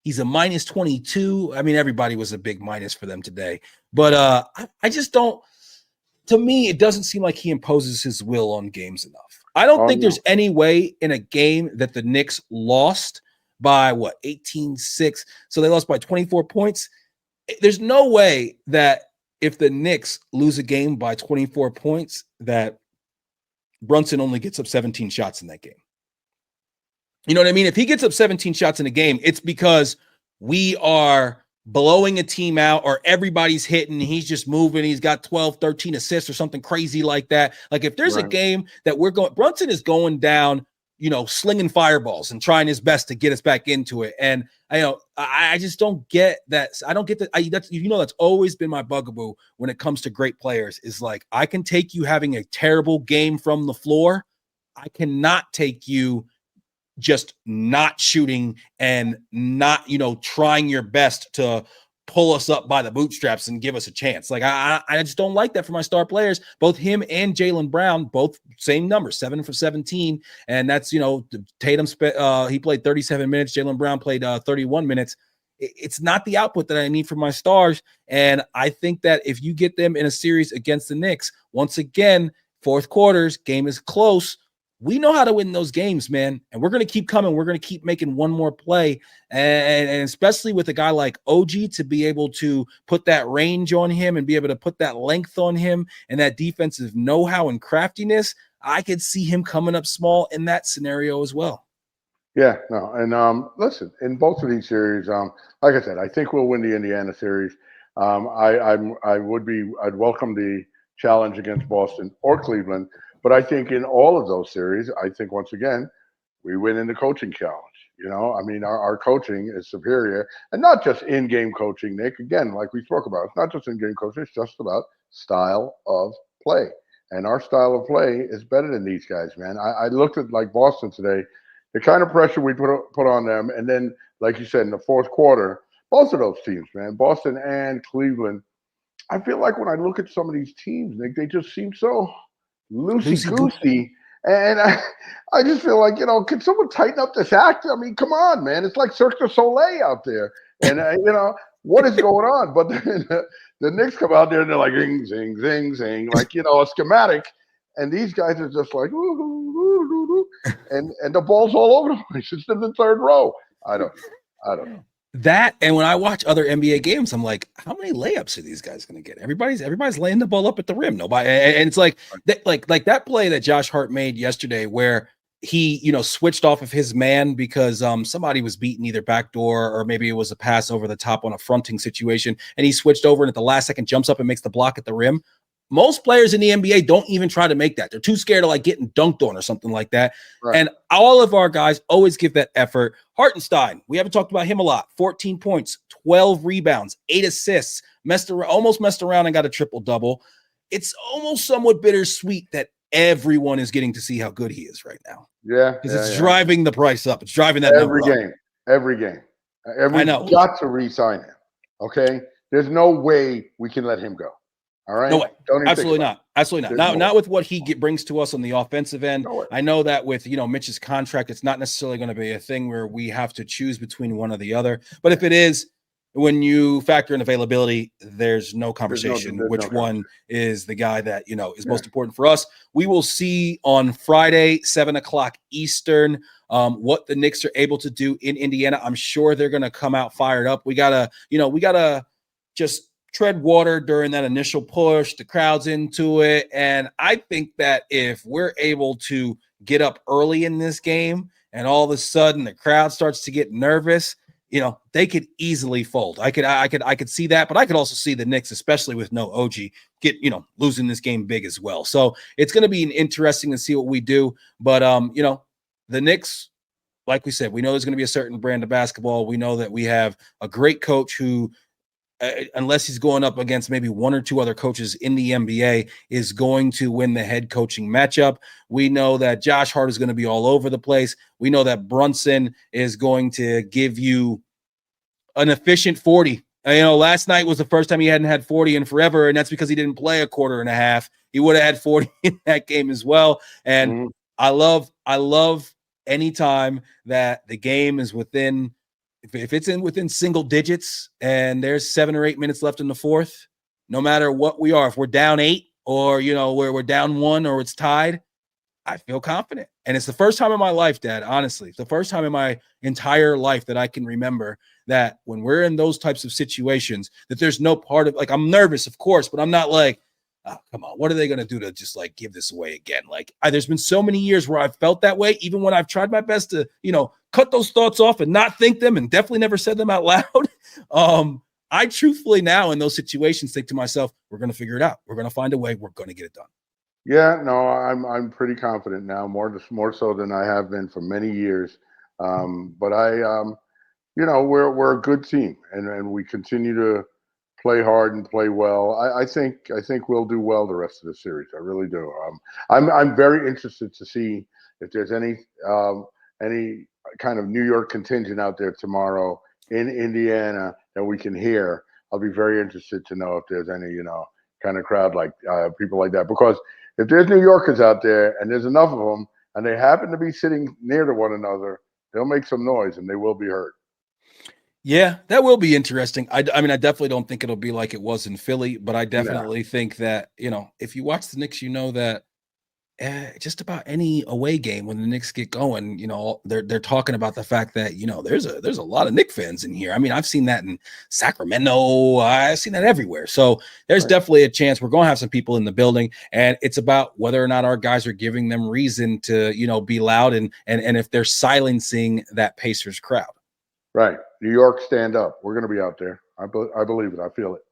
He's a minus 22. I mean, everybody was a big minus for them today. But I just don't – to me, it doesn't seem like he imposes his will on games enough. I don't think there's any way in a game that the Knicks lost by, 18-6. So they lost by 24 points. There's no way that if the Knicks lose a game by 24 points that Brunson only gets up 17 shots in that game. You know what I mean? If he gets up 17 shots in a game, it's because we are blowing a team out or everybody's hitting. He's just moving. He's got 12, 13 assists or something crazy like that. Like if there's a game that Brunson is going down, slinging fireballs and trying his best to get us back into it. And I just don't get that. I don't get that. That's always been my bugaboo when it comes to great players is like, I can take you having a terrible game from the floor. I cannot take you just not shooting and not, trying your best to pull us up by the bootstraps and give us a chance. Like I just don't like that for my star players. Both him and Jaylen Brown, both same number, 7 for 17. And that's, Tatum, he played 37 minutes. Jaylen Brown played 31 minutes. It's not the output that I need from my stars. And I think that if you get them in a series against the Knicks, once again, fourth quarters, game is close. We know how to win those games, man. And we're going to keep coming. We're going to keep making one more play. And especially with a guy like OG to be able to put that range on him and be able to put that length on him and that defensive know-how and craftiness, I could see him coming up small in that scenario as well. Yeah, no, and listen, in both of these series, like I said, I think we'll win the Indiana series. I'd welcome the challenge against Boston or Cleveland, but I think in all of those series, I think once again we win in the coaching challenge. You know, I mean, our coaching is superior, and not just in-game coaching, Nick. Again, like we spoke about, it's not just in-game coaching; it's just about style of play, and our style of play is better than these guys, man. I looked at like Boston today, the kind of pressure we put on them, and then, like you said, in the fourth quarter, both of those teams, man, Boston and Cleveland. I feel like when I look at some of these teams, Nick, they just seem so loosey Lucy Goo. goosey, and I just feel like, can someone tighten up this act? I mean, come on, man, it's like Cirque du Soleil out there, and what is going on? But then the Knicks come out there and they're like zing zing zing zing, like a schematic, and these guys are just like and the ball's all over the place. It's in the third row. I don't know. That, and when I watch other NBA games, I'm like, how many layups are these guys going to get? Everybody's laying the ball up at the rim. Nobody, and it's like that, like that play that Josh Hart made yesterday, where he, switched off of his man because somebody was beaten either backdoor or maybe it was a pass over the top on a fronting situation, and he switched over and at the last second jumps up and makes the block at the rim. Most players in the NBA don't even try to make that. They're too scared of like getting dunked on or something like that. Right. And all of our guys always give that effort. Hartenstein, we haven't talked about him a lot. 14 points, 12 rebounds, 8 assists, almost messed around and got a triple-double. It's almost somewhat bittersweet that everyone is getting to see how good he is right now. Yeah. Because it's driving the price up. It's driving that every number game. Up. Every game. I know. Got to re-sign him. Okay? There's no way we can let him go. All right. No way. Absolutely not. Absolutely not. Not with what he brings to us on the offensive end. No I know that with, Mitch's contract, it's not necessarily going to be a thing where we have to choose between one or the other. But if it is, when you factor in availability, there's no conversation which one is the guy that, is most important for us. We will see on Friday, 7:00 Eastern, what the Knicks are able to do in Indiana. I'm sure they're going to come out fired up. We gotta just tread water during that initial push, the crowd's into it. And I think that if we're able to get up early in this game and all of a sudden the crowd starts to get nervous, they could easily fold. I could see that, but I could also see the Knicks, especially with no OG, get, losing this game big as well. So it's going to be interesting to see what we do. But, the Knicks, like we said, we know there's going to be a certain brand of basketball. We know that we have a great coach who, unless he's going up against maybe one or two other coaches in the NBA, is going to win the head coaching matchup. We know that Josh Hart is going to be all over the place. We know that Brunson is going to give you an efficient 40. Last night was the first time he hadn't had 40 in forever, and that's because he didn't play a quarter and a half. He would have had 40 in that game as well. And I love any time that the game is within – if it's within single digits and there's 7 or 8 minutes left in the fourth, no matter what we are, if we're down 8 or, where we're down 1 or it's tied, I feel confident. And it's the first time in my life, Dad, honestly, the first time in my entire life that I can remember that when we're in those types of situations, that there's no part of, like, I'm nervous, of course, but I'm not like, oh, come on, what are they going to do to just like give this away again? Like, there's been so many years where I've felt that way, even when I've tried my best to, cut those thoughts off and not think them and definitely never said them out loud. I truthfully now in those situations think to myself, we're going to figure it out. We're going to find a way. We're going to get it done. Yeah, no, I'm pretty confident now, more so than I have been for many years. But we're a good team, and we continue to play hard and play well. I think we'll do well the rest of the series. I really do. I'm very interested to see if there's any kind of New York contingent out there tomorrow in Indiana that we can hear. I'll be very interested to know if there's any kind of crowd like people like that, because if there's New Yorkers out there and there's enough of them and they happen to be sitting near to one another, they'll make some noise and they will be heard. Yeah, that will be interesting. I mean, I definitely don't think it'll be like it was in Philly, but I definitely think that, if you watch the Knicks, you know that just about any away game when the Knicks get going, they're talking about the fact that there's a lot of Knicks fans in here. I mean, I've seen that in Sacramento. I've seen that everywhere. So there's Right. definitely a chance we're going to have some people in the building, and it's about whether or not our guys are giving them reason to be loud and if they're silencing that Pacers crowd. Right. New York, stand up. We're going to be out there. I believe it. I feel it.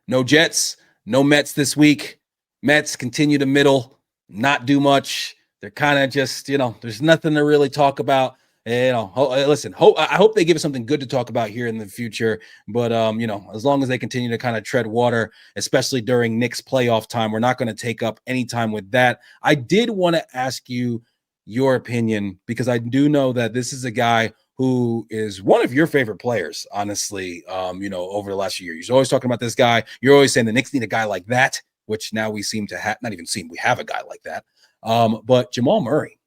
No Jets, no Mets this week. Mets continue to middle, not do much. They're kind of just, there's nothing to really talk about. Listen, I hope they give us something good to talk about here in the future. But, as long as they continue to kind of tread water, especially during Knicks playoff time, we're not going to take up any time with that. I did want to ask you your opinion because I do know that this is a guy who is one of your favorite players, honestly, over the last few years. You're always talking about this guy. You're always saying the Knicks need a guy like that, which now we seem to have, not even seem, we have a guy like that. But Jamal Murray,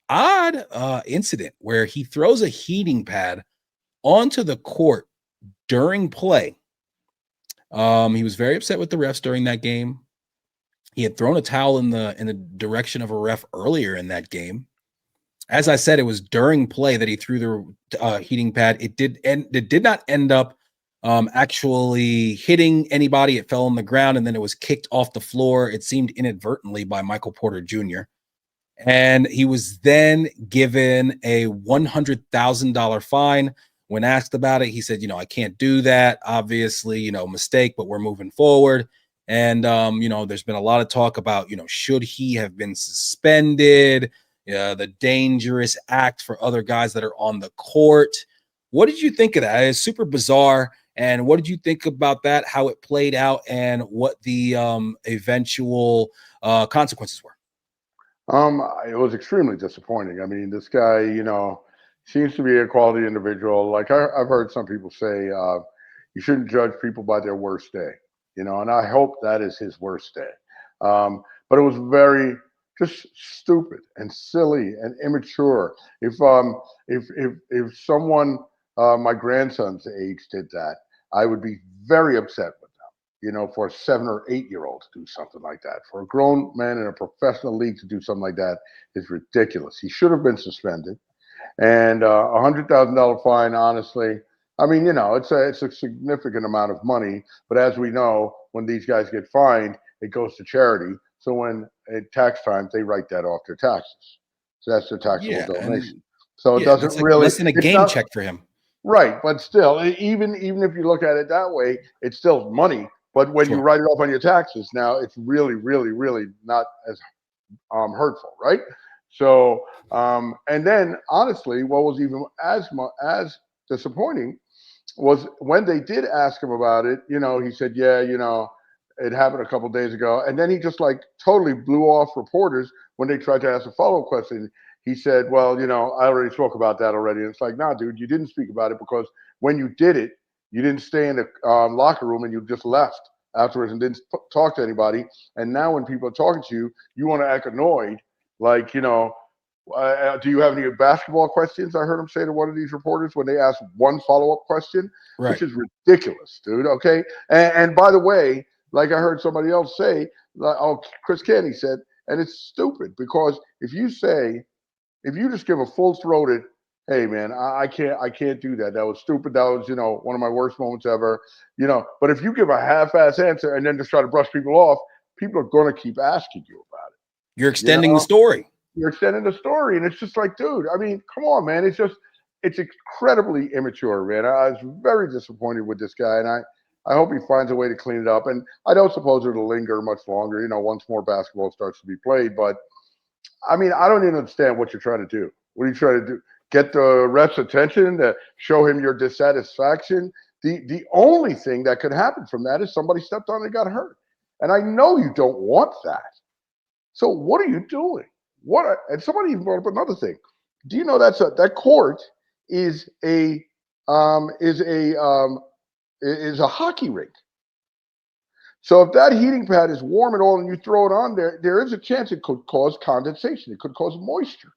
odd incident where he throws a heating pad onto the court during play. He was very upset with the refs during that game. He had thrown a towel in the direction of a ref earlier in that game. As I said, it was during play that he threw the heating pad. It did not end up actually hitting anybody. It fell on the ground and then it was kicked off the floor. It seemed inadvertently by Michael Porter Jr. And he was then given a $100,000 fine. When asked about it, he said, I can't do that. Obviously, mistake, but we're moving forward. And, there's been a lot of talk about, should he have been suspended? The dangerous act for other guys that are on the court. What did you think of that? It's super bizarre. And what did you think about that, how it played out, and what the eventual consequences were? It was extremely disappointing. I mean, this guy, seems to be a quality individual. Like I've heard some people say, you shouldn't judge people by their worst day, and I hope that is his worst day. But it was very just stupid and silly and immature. If someone my grandson's age did that, I would be very upset with them. For a 7 or 8 year old to do something like that, for a grown man in a professional league to do something like that is ridiculous. He should have been suspended, and $100,000 fine. Honestly, I mean, it's a significant amount of money. But as we know, when these guys get fined, it goes to charity. So when at tax time, they write that off their taxes. So that's their taxable Yeah, and donation. So it doesn't that's like really. less than a It's game not check for him. right, but still, even if you look at it that way, it's still money. But when you Sure. write it off on your taxes, now it's really, really, really not as hurtful, right? So, and then honestly, what was even as disappointing was when they did ask him about it. He said, "Yeah, it happened a couple days ago," and then he just like totally blew off reporters when they tried to ask a follow-up question. He said, "Well, I already spoke about that already." And it's like, "Nah, dude, you didn't speak about it because when you did it, you didn't stay in the locker room and you just left afterwards and didn't talk to anybody. And now when people are talking to you, you want to act annoyed, like do you have any basketball questions?" I heard him say to one of these reporters when they asked one follow-up question, Right. which is ridiculous, dude. Okay, and by the way, like I heard somebody else say, like, oh, Chris Canty said, and it's stupid because if you just give a full-throated, "Hey man, I can't do that. That was stupid. That was one of my worst moments ever." But if you give a half-ass answer and then just try to brush people off, people are going to keep asking you about it. You're You extending the know, story. you're extending the story, and it's just like, dude. I mean, come on, man. It's incredibly immature, man. I was very disappointed with this guy, and I hope he finds a way to clean it up. And I don't suppose it'll linger much longer. Once more basketball starts to be played, but I mean, I don't even understand what you're trying to do. What are you trying to do? Get the ref's attention to show him your dissatisfaction? The only thing that could happen from that is somebody stepped on and got hurt. And I know you don't want that. So what are you doing? And somebody even brought up another thing. Do you know that court is a um, is a um, is a hockey rink? So if that heating pad is warm at all and you throw it on there, there is a chance it could cause condensation. It could cause moisture.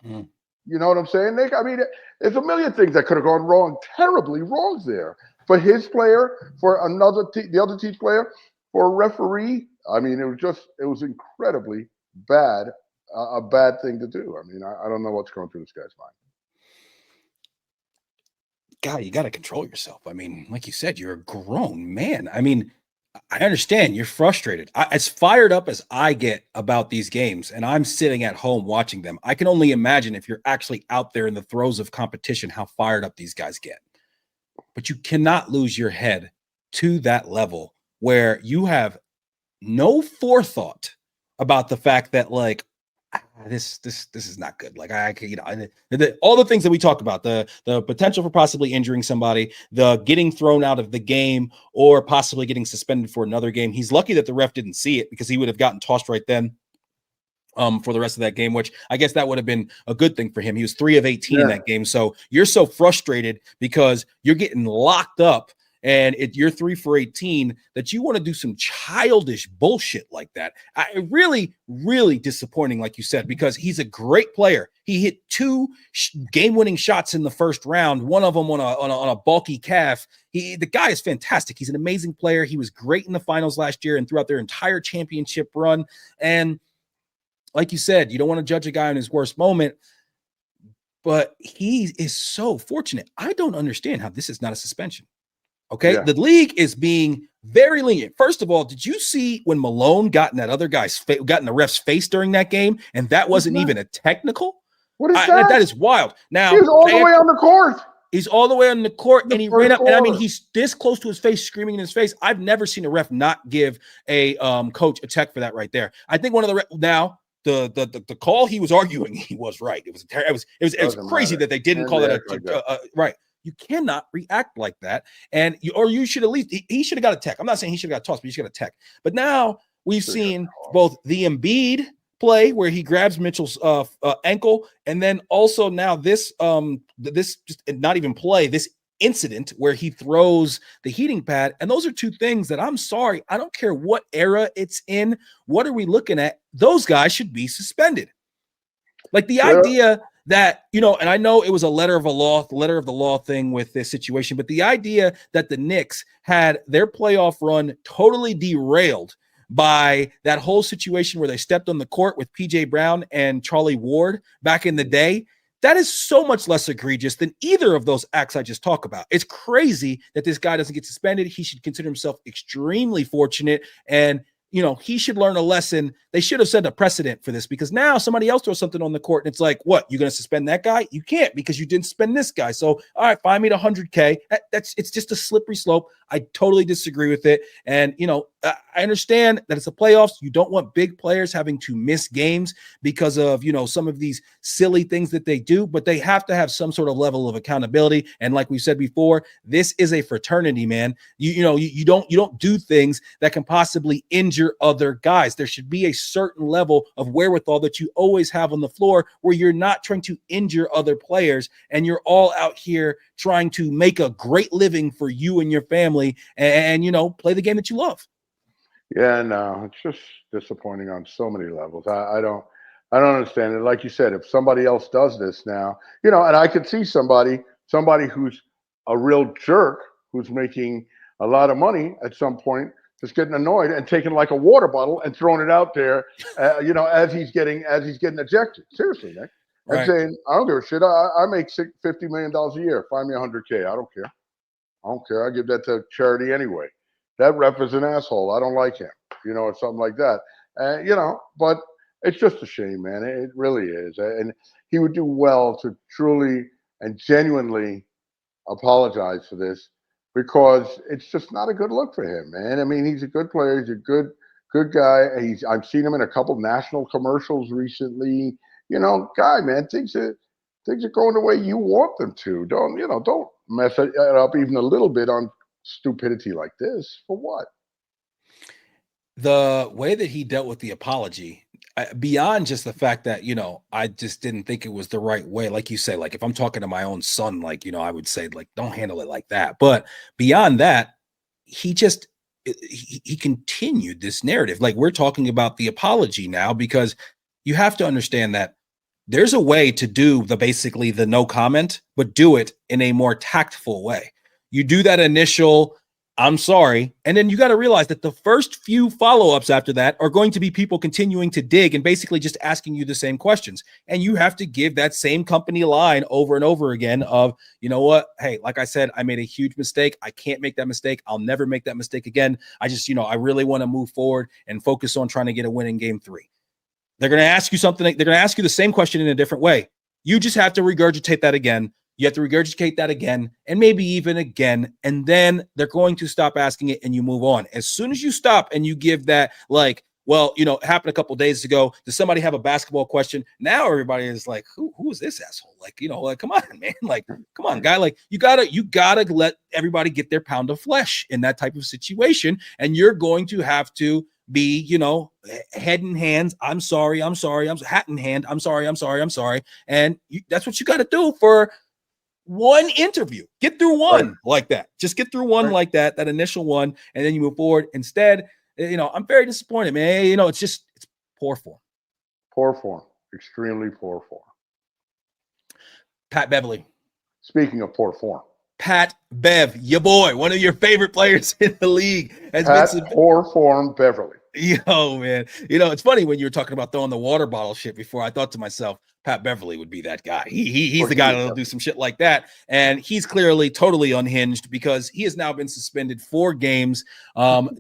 Mm. You know what I'm saying, Nick? I mean, there's a million things that could have gone wrong, terribly wrong there. For his player, for the other team's player, for a referee. I mean, it was incredibly bad, a bad thing to do. I mean, I don't know what's going through this guy's mind. God, you got to control yourself. I mean, like you said, you're a grown man. I mean, I understand you're frustrated. As fired up as I get about these games, and I'm sitting at home watching them, I can only imagine if you're actually out there in the throes of competition, how fired up these guys get. But you cannot lose your head to that level where you have no forethought about the fact that, like, this is not good. Like, I you know, all the things that we talk about, the potential for possibly injuring somebody, the getting thrown out of the game, or possibly getting suspended for another game. He's lucky that the ref didn't see it, because he would have gotten tossed right then for the rest of that game, which I guess that would have been a good thing for him. He was 3 of 18 in that game. So you're so frustrated because you're getting locked up, and you're 3 for 18, that you want to do some childish bullshit like that. Really, really disappointing, like you said, because he's a great player. He hit 2 game-winning shots in the first round, one of them on a bulky calf. The guy is fantastic. He's an amazing player. He was great in the finals last year and throughout their entire championship run. And like you said, you don't want to judge a guy in his worst moment, but he is so fortunate. I don't understand how this is not a suspension. Okay. Yeah. The league is being very lenient. First of all, did you see when Malone got in that other guy's got in the ref's face during that game, and that wasn't even a technical? What is that? That is wild. Now, he's all the way on the court. He's all the way on the court, and he ran up. And I mean, he's this close to his face, screaming in his face. I've never seen a ref not give a coach a check for that right there. I think one of the now. The call he was arguing, he was right. It was crazy that they didn't call it right. You cannot react like that, and you should at least he should have got a tech. I'm not saying he should have got tossed, but he should have got a tech. But now we've seen both the Embiid play where he grabs Mitchell's ankle, and then also now this just not even play, this incident where he throws the heating pad. And those are two things that, I'm sorry, I don't care what era it's in, what are we looking at, those guys should be suspended. Like the idea that, and I know it was a letter of the law thing with this situation, but the idea that the Knicks had their playoff run totally derailed by that whole situation where they stepped on the court with PJ Brown and Charlie Ward back in the day, that is so much less egregious than either of those acts I just talked about. It's crazy that this guy doesn't get suspended. He should consider himself extremely fortunate, and he should learn a lesson. They should have set a precedent for this, because now somebody else throws something on the court and it's like, what, you're going to suspend that guy? You can't, because you didn't suspend this guy. So, all right, fine me to $100K. It's just a slippery slope. I totally disagree with it. And, I understand that it's the playoffs. You don't want big players having to miss games because of, some of these silly things that they do, but they have to have some sort of level of accountability. And like we said before, this is a fraternity, man. You don't do things that can possibly injure other guys. There should be a certain level of wherewithal that you always have on the floor, where you're not trying to injure other players, and you're all out here trying to make a great living for you and your family, and play the game that you love. Yeah, no, it's just disappointing on so many levels. I don't understand it. Like you said, if somebody else does this now, and I could see somebody who's a real jerk, who's making a lot of money at some point, just getting annoyed and taking like a water bottle and throwing it out there, as he's getting ejected. Seriously, Nick. And saying, I don't give a shit. I make $50 million a year. Find me $100K. I don't care. I give that to charity anyway. That ref is an asshole. I don't like him, or something like that. But it's just a shame, man. It really is. And he would do well to truly and genuinely apologize for this, because it's just not a good look for him, man. I mean, he's a good player. He's a good guy. I've seen him in a couple national commercials recently. Guy, man, things are going the way you want them to. Don't mess it up even a little bit on stupidity like this. For what? The way that he dealt with the apology, beyond just the fact that, I just didn't think it was the right way. Like you say, like if I'm talking to my own son, like, I would say, like, don't handle it like that. But beyond that, he continued this narrative. Like, we're talking about the apology now, because you have to understand that there's a way to do basically the no comment, but do it in a more tactful way. You do that initial, I'm sorry. And then you got to realize that the first few follow-ups after that are going to be people continuing to dig and basically just asking you the same questions. And you have to give that same company line over and over again of, you know what? Hey, like I said, I made a huge mistake. I can't make that mistake. I'll never make that mistake again. I just, I really want to move forward and focus on trying to get a win in game 3. They're going to ask you something. They're going to ask you the same question in a different way. You just have to regurgitate that again. You have to regurgitate that again and maybe even again. And then they're going to stop asking it and you move on. As soon as you stop and you give that, like, well, it happened a couple of days ago. Does somebody have a basketball question? Now everybody is like, who is this asshole? Like, like, come on, man. Like, come on, guy. Like, you gotta let everybody get their pound of flesh in that type of situation. And you're going to have to be, head in hands. I'm sorry. I'm hat in hand. I'm sorry. And that's what you got to do for one interview. Get through one like that. Just get through one like that initial one, and then you move forward. Instead, I'm very disappointed, man. It's poor form. Poor form. Extremely poor form. Pat Beverly. Speaking of poor form. Pat Bev, your boy, one of your favorite players in the league. Poor form Beverly. Yo, man. It's funny when you were talking about throwing the water bottle shit before. I thought to myself, Pat Beverly would be that guy. He's the guy that'll do some shit like that. And he's clearly totally unhinged because he has now been suspended 4 games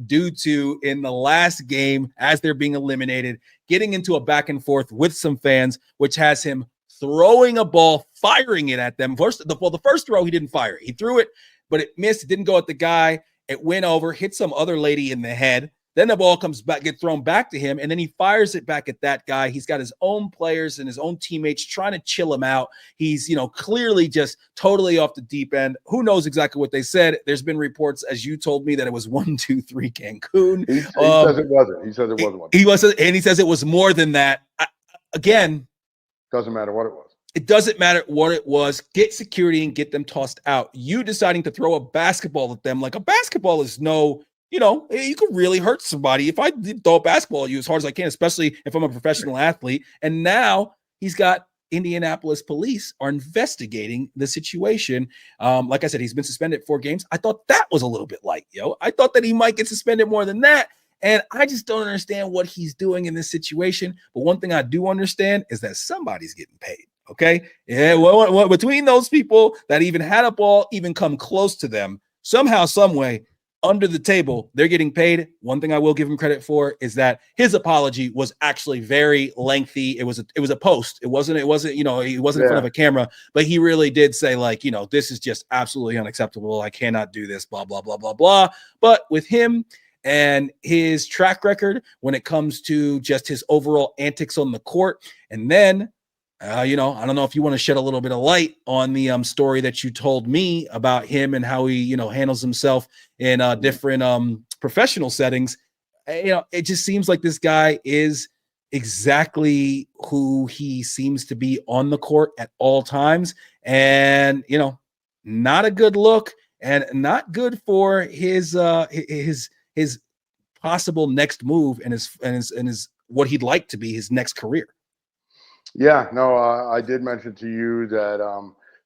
due to, in the last game, as they're being eliminated, getting into a back and forth with some fans, which has him throwing a ball, firing it at them. The first throw, he didn't fire it. He threw it, but it missed. It didn't go at the guy. It went over, hit some other lady in the head. Then the ball comes back, gets thrown back to him, and then he fires it back at that guy. He's got his own players and his own teammates trying to chill him out. He's, clearly just totally off the deep end. Who knows exactly what they said? There's been reports, as you told me, that it was 1, 2, 3 Cancun. He says it wasn't. He says it wasn't. And he says it was more than that. Again, doesn't matter what it was. It doesn't matter what it was. Get security and get them tossed out. You deciding to throw a basketball at them, like a basketball is you could really hurt somebody. If I did throw a basketball at you as hard as I can, especially if I'm a professional athlete. And now he's got Indianapolis police are investigating the situation. Like I said, he's been suspended 4 games. I thought that was a little bit light, I thought that he might get suspended more than that. And I just don't understand what he's doing in this situation. But one thing I do understand is that somebody's getting paid. Okay. Yeah. Well, between those people that even had a ball even come close to them, somehow, some way, under the table, they're getting paid. One thing I will give him credit for is that his apology was actually very lengthy. It was a post. He wasn't in front of a camera, but he really did say, like, this is just absolutely unacceptable. I cannot do this, blah, blah, blah, blah, blah. But with him and his track record when it comes to just his overall antics on the court, and then I don't know if you want to shed a little bit of light on the story that you told me about him and how he, handles himself in different professional settings. It just seems like this guy is exactly who he seems to be on the court at all times. And, not a good look and not good for his possible next move and his what he'd like to be his next career. Yeah, no, I did mention to you that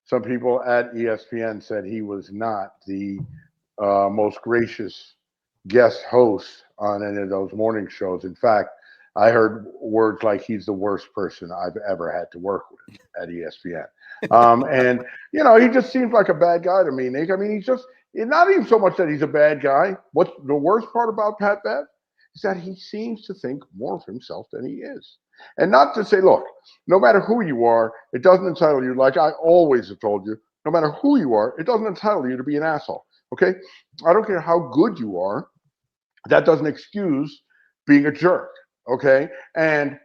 some people at ESPN said he was not the most gracious guest host on any of those morning shows. In fact, I heard words like he's the worst person I've ever had to work with at ESPN. And, he just seems like a bad guy to me, Nick. I mean, he's not even so much that he's a bad guy. What's the worst part about Pat Bev is that he seems to think more of himself than he is. And not to say, look, no matter who you are, it doesn't entitle you, like I always have told you, no matter who you are, it doesn't entitle you to be an asshole. Okay? I don't care how good you are. That doesn't excuse being a jerk. Okay? And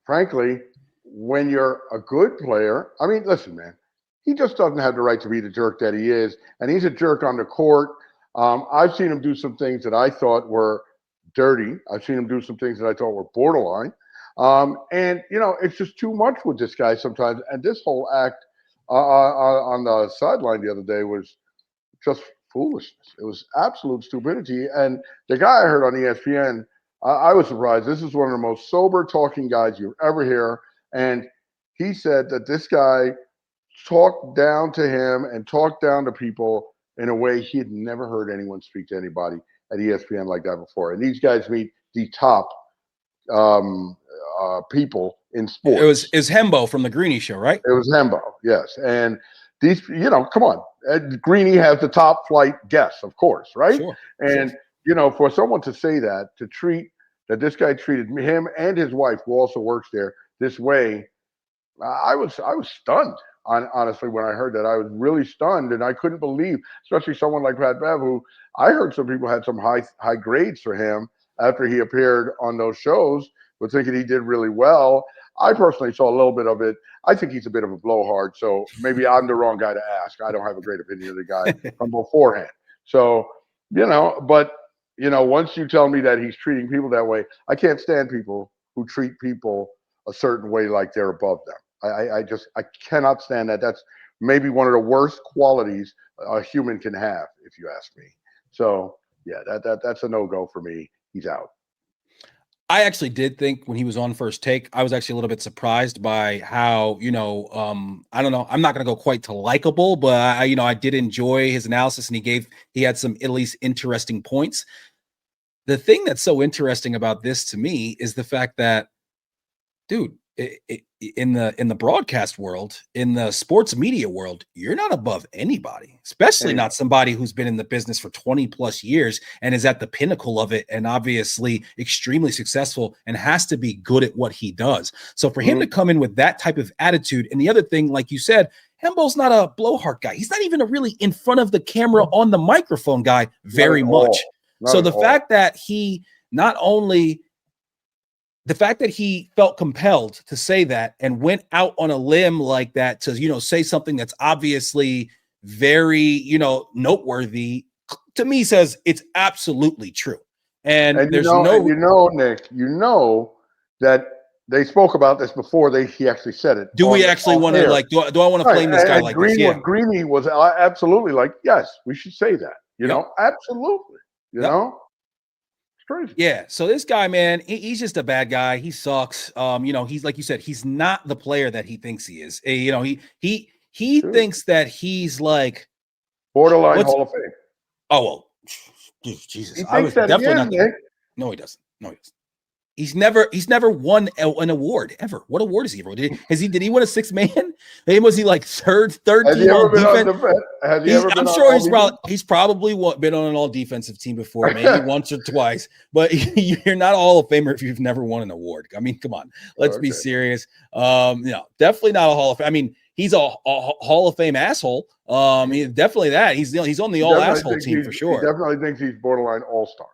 frankly, when you're a good player, I mean, listen, man, he just doesn't have the right to be the jerk that he is. And he's a jerk on the court. I've seen him do some things that I thought were dirty. I've seen him do some things that I thought were borderline. And, it's just too much with this guy sometimes. And this whole act on the sideline the other day was just foolishness. It was absolute stupidity. And the guy I heard on ESPN, I was surprised. This is one of the most sober talking guys you ever hear. And he said that this guy talked down to him and talked down to people in a way he had never heard anyone speak to anybody at ESPN like that before. And these guys meet the top um, people in sports. It was Hembo from the Greenie Show, right? It was Hembo, yes. And these, come on. Greeny has the top flight guests, of course, right? Sure. And, Sure. for someone to say that, that this guy treated him and his wife, who also works there, this way, I was stunned. Honestly, when I heard that, I was really stunned, and I couldn't believe, especially someone like Pat Bev, who I heard some people had some high grades for him after he appeared on those shows, but thinking he did really well. I personally saw a little bit of it. I think he's a bit of a blowhard, so maybe I'm the wrong guy to ask. I don't have a great opinion of the guy from beforehand. So, but once you tell me that he's treating people that way, I can't stand people who treat people a certain way like they're above them. I cannot stand that. That's maybe one of the worst qualities a human can have, if you ask me. So yeah, that's a no-go for me. He's out. I actually did think when he was on First Take, I was actually a little bit surprised by how, I don't know, I'm not going to go quite to likable, but I did enjoy his analysis, and he had some at least interesting points. The thing that's so interesting about this to me is the fact that, dude, in the broadcast world, in the sports media world, you're not above anybody, especially not somebody who's been in the business for 20 plus years and is at the pinnacle of it, and obviously extremely successful and has to be good at what he does. So for him to come in with that type of attitude, and the other thing, like you said, Hembo's not a blowhard guy. He's not even a really in front of the camera on the microphone guy very much. So the fact that he not only the fact that he felt compelled to say that and went out on a limb like that to, say something that's obviously very, noteworthy, to me says it's absolutely true. And there's Nick, that they spoke about this before he actually said it. Do we actually want to do I want to flame this guy like this? Yeah. Greeny was absolutely like, yes, we should say that, absolutely, It's crazy. Yeah. So this guy, man, he's just a bad guy. He sucks. He's, like you said, he's not the player that he thinks he is. He thinks that he's like borderline Hall of Fame. Oh, well, dude, Jesus. He thinks that definitely not. No, he doesn't. He's never won an award ever. What award has he ever won? Did he win a sixth man? Was he like third team all defense? I'm sure he's probably been on an all defensive team before, maybe once or twice. But you're not a Hall of Famer if you've never won an award. I mean, come on, let's be serious. Definitely not a Hall of Fame. I mean, he's a Hall of Fame asshole. Definitely that. He's on the all asshole team for sure. He definitely thinks he's borderline all-star.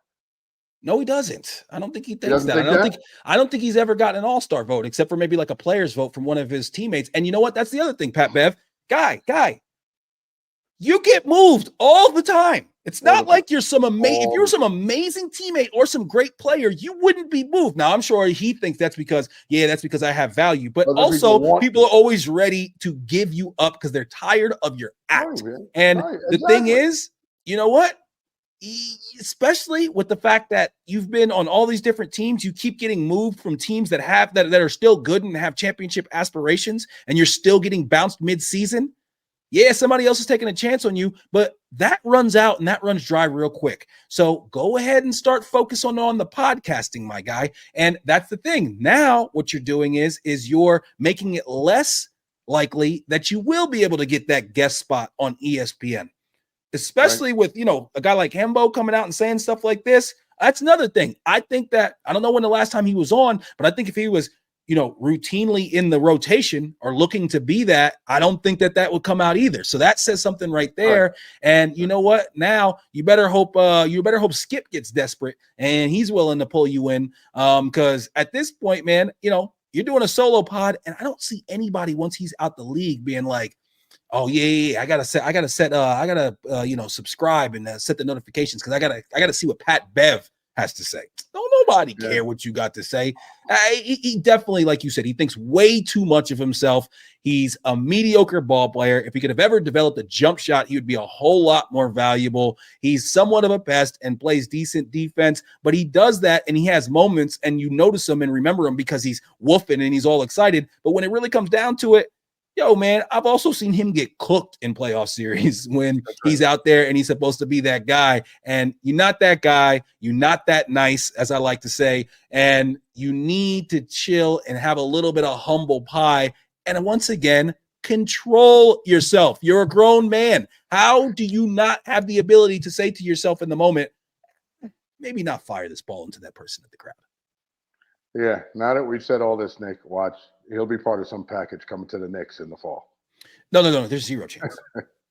No, he doesn't. I don't think he thinks that. I don't think he's ever gotten an all-star vote, except for maybe like a player's vote from one of his teammates. And you know what? That's the other thing, Pat Bev. Guy, you get moved all the time. It's not like you're if you're some amazing teammate or some great player, you wouldn't be moved. Now, I'm sure he thinks that's because I have value. But also, people are always ready to give you up because they're tired of your act. And the thing is, you know what? Especially with the fact that you've been on all these different teams, you keep getting moved from teams that are still good and have championship aspirations, and you're still getting bounced mid-season. Yeah, somebody else is taking a chance on you, but that runs out and that runs dry real quick. So go ahead and start focusing on the podcasting, my guy. And that's the thing. Now what you're doing is you're making it less likely that you will be able to get that guest spot on ESPN. Especially with, a guy like Hembo coming out and saying stuff like this. That's another thing. I think that, I don't know when the last time he was on, but I think if he was, routinely in the rotation or looking to be that, I don't think that would come out either. So that says something right there. Right. And you know what? Now you better hope Skip gets desperate and he's willing to pull you in. Because at this point, man, you're doing a solo pod, and I don't see anybody once he's out the league being like, oh yeah, I gotta subscribe and set the notifications because I gotta see what Pat Bev has to say. Don't nobody care what you got to say. He definitely, like you said, he thinks way too much of himself. He's a mediocre ball player. If he could have ever developed a jump shot, he would be a whole lot more valuable. He's somewhat of a pest and plays decent defense, but he does that and he has moments and you notice him and remember him because he's woofing and he's all excited. But when it really comes down to it, yo, man, I've also seen him get cooked in playoff series when That's right. he's out there and he's supposed to be that guy. And you're not that guy. You're not that nice, as I like to say. And you need to chill and have a little bit of humble pie. And once again, control yourself. You're a grown man. How do you not have the ability to say to yourself in the moment, maybe not fire this ball into that person at the crowd? Yeah. Now that we've said all this, Nick, watch. He'll be part of some package coming to the Knicks in the fall. No. There's zero chance.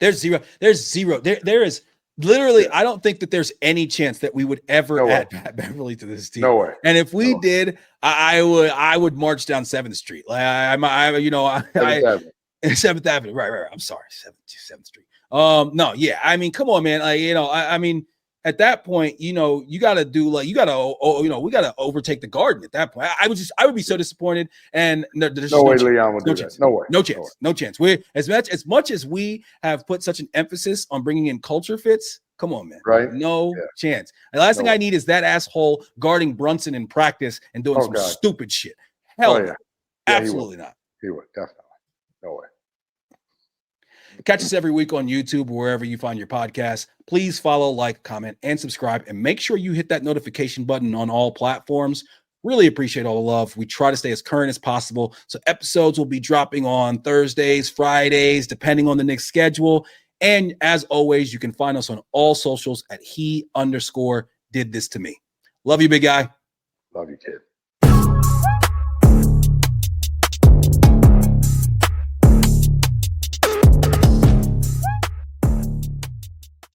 There's zero. There is literally, Yeah. I don't think that there's any chance that we would ever No add way. Pat Beverly to this team. No way. And if we No. did, I would march down 7th Street. Like Seventh Avenue. 7th Avenue. Right. I'm sorry. 7th Street. No, yeah. I mean, come on, man. Like, I mean, at that point, you got to do like, we got to overtake the Garden at that point. I would be so disappointed. And there's No way chance. Leon would do chance. that. No way. No chance. No chance. We're as much as we have put such an emphasis on bringing in culture fits. Come on, man. Right? No Yeah. chance. The last No thing way. I need is that asshole guarding Brunson in practice and doing some God. stupid shit. Hell Oh, no. yeah. Absolutely not. He would. Definitely. No way. Catch us every week on YouTube or wherever you find your podcast. Please follow, like, comment, and subscribe. And make sure you hit that notification button on all platforms. Really appreciate all the love. We try to stay as current as possible. So episodes will be dropping on Thursdays, Fridays, depending on the Knicks schedule. And as always, you can find us on all socials at he_did this to me. Love you, big guy. Love you, kid.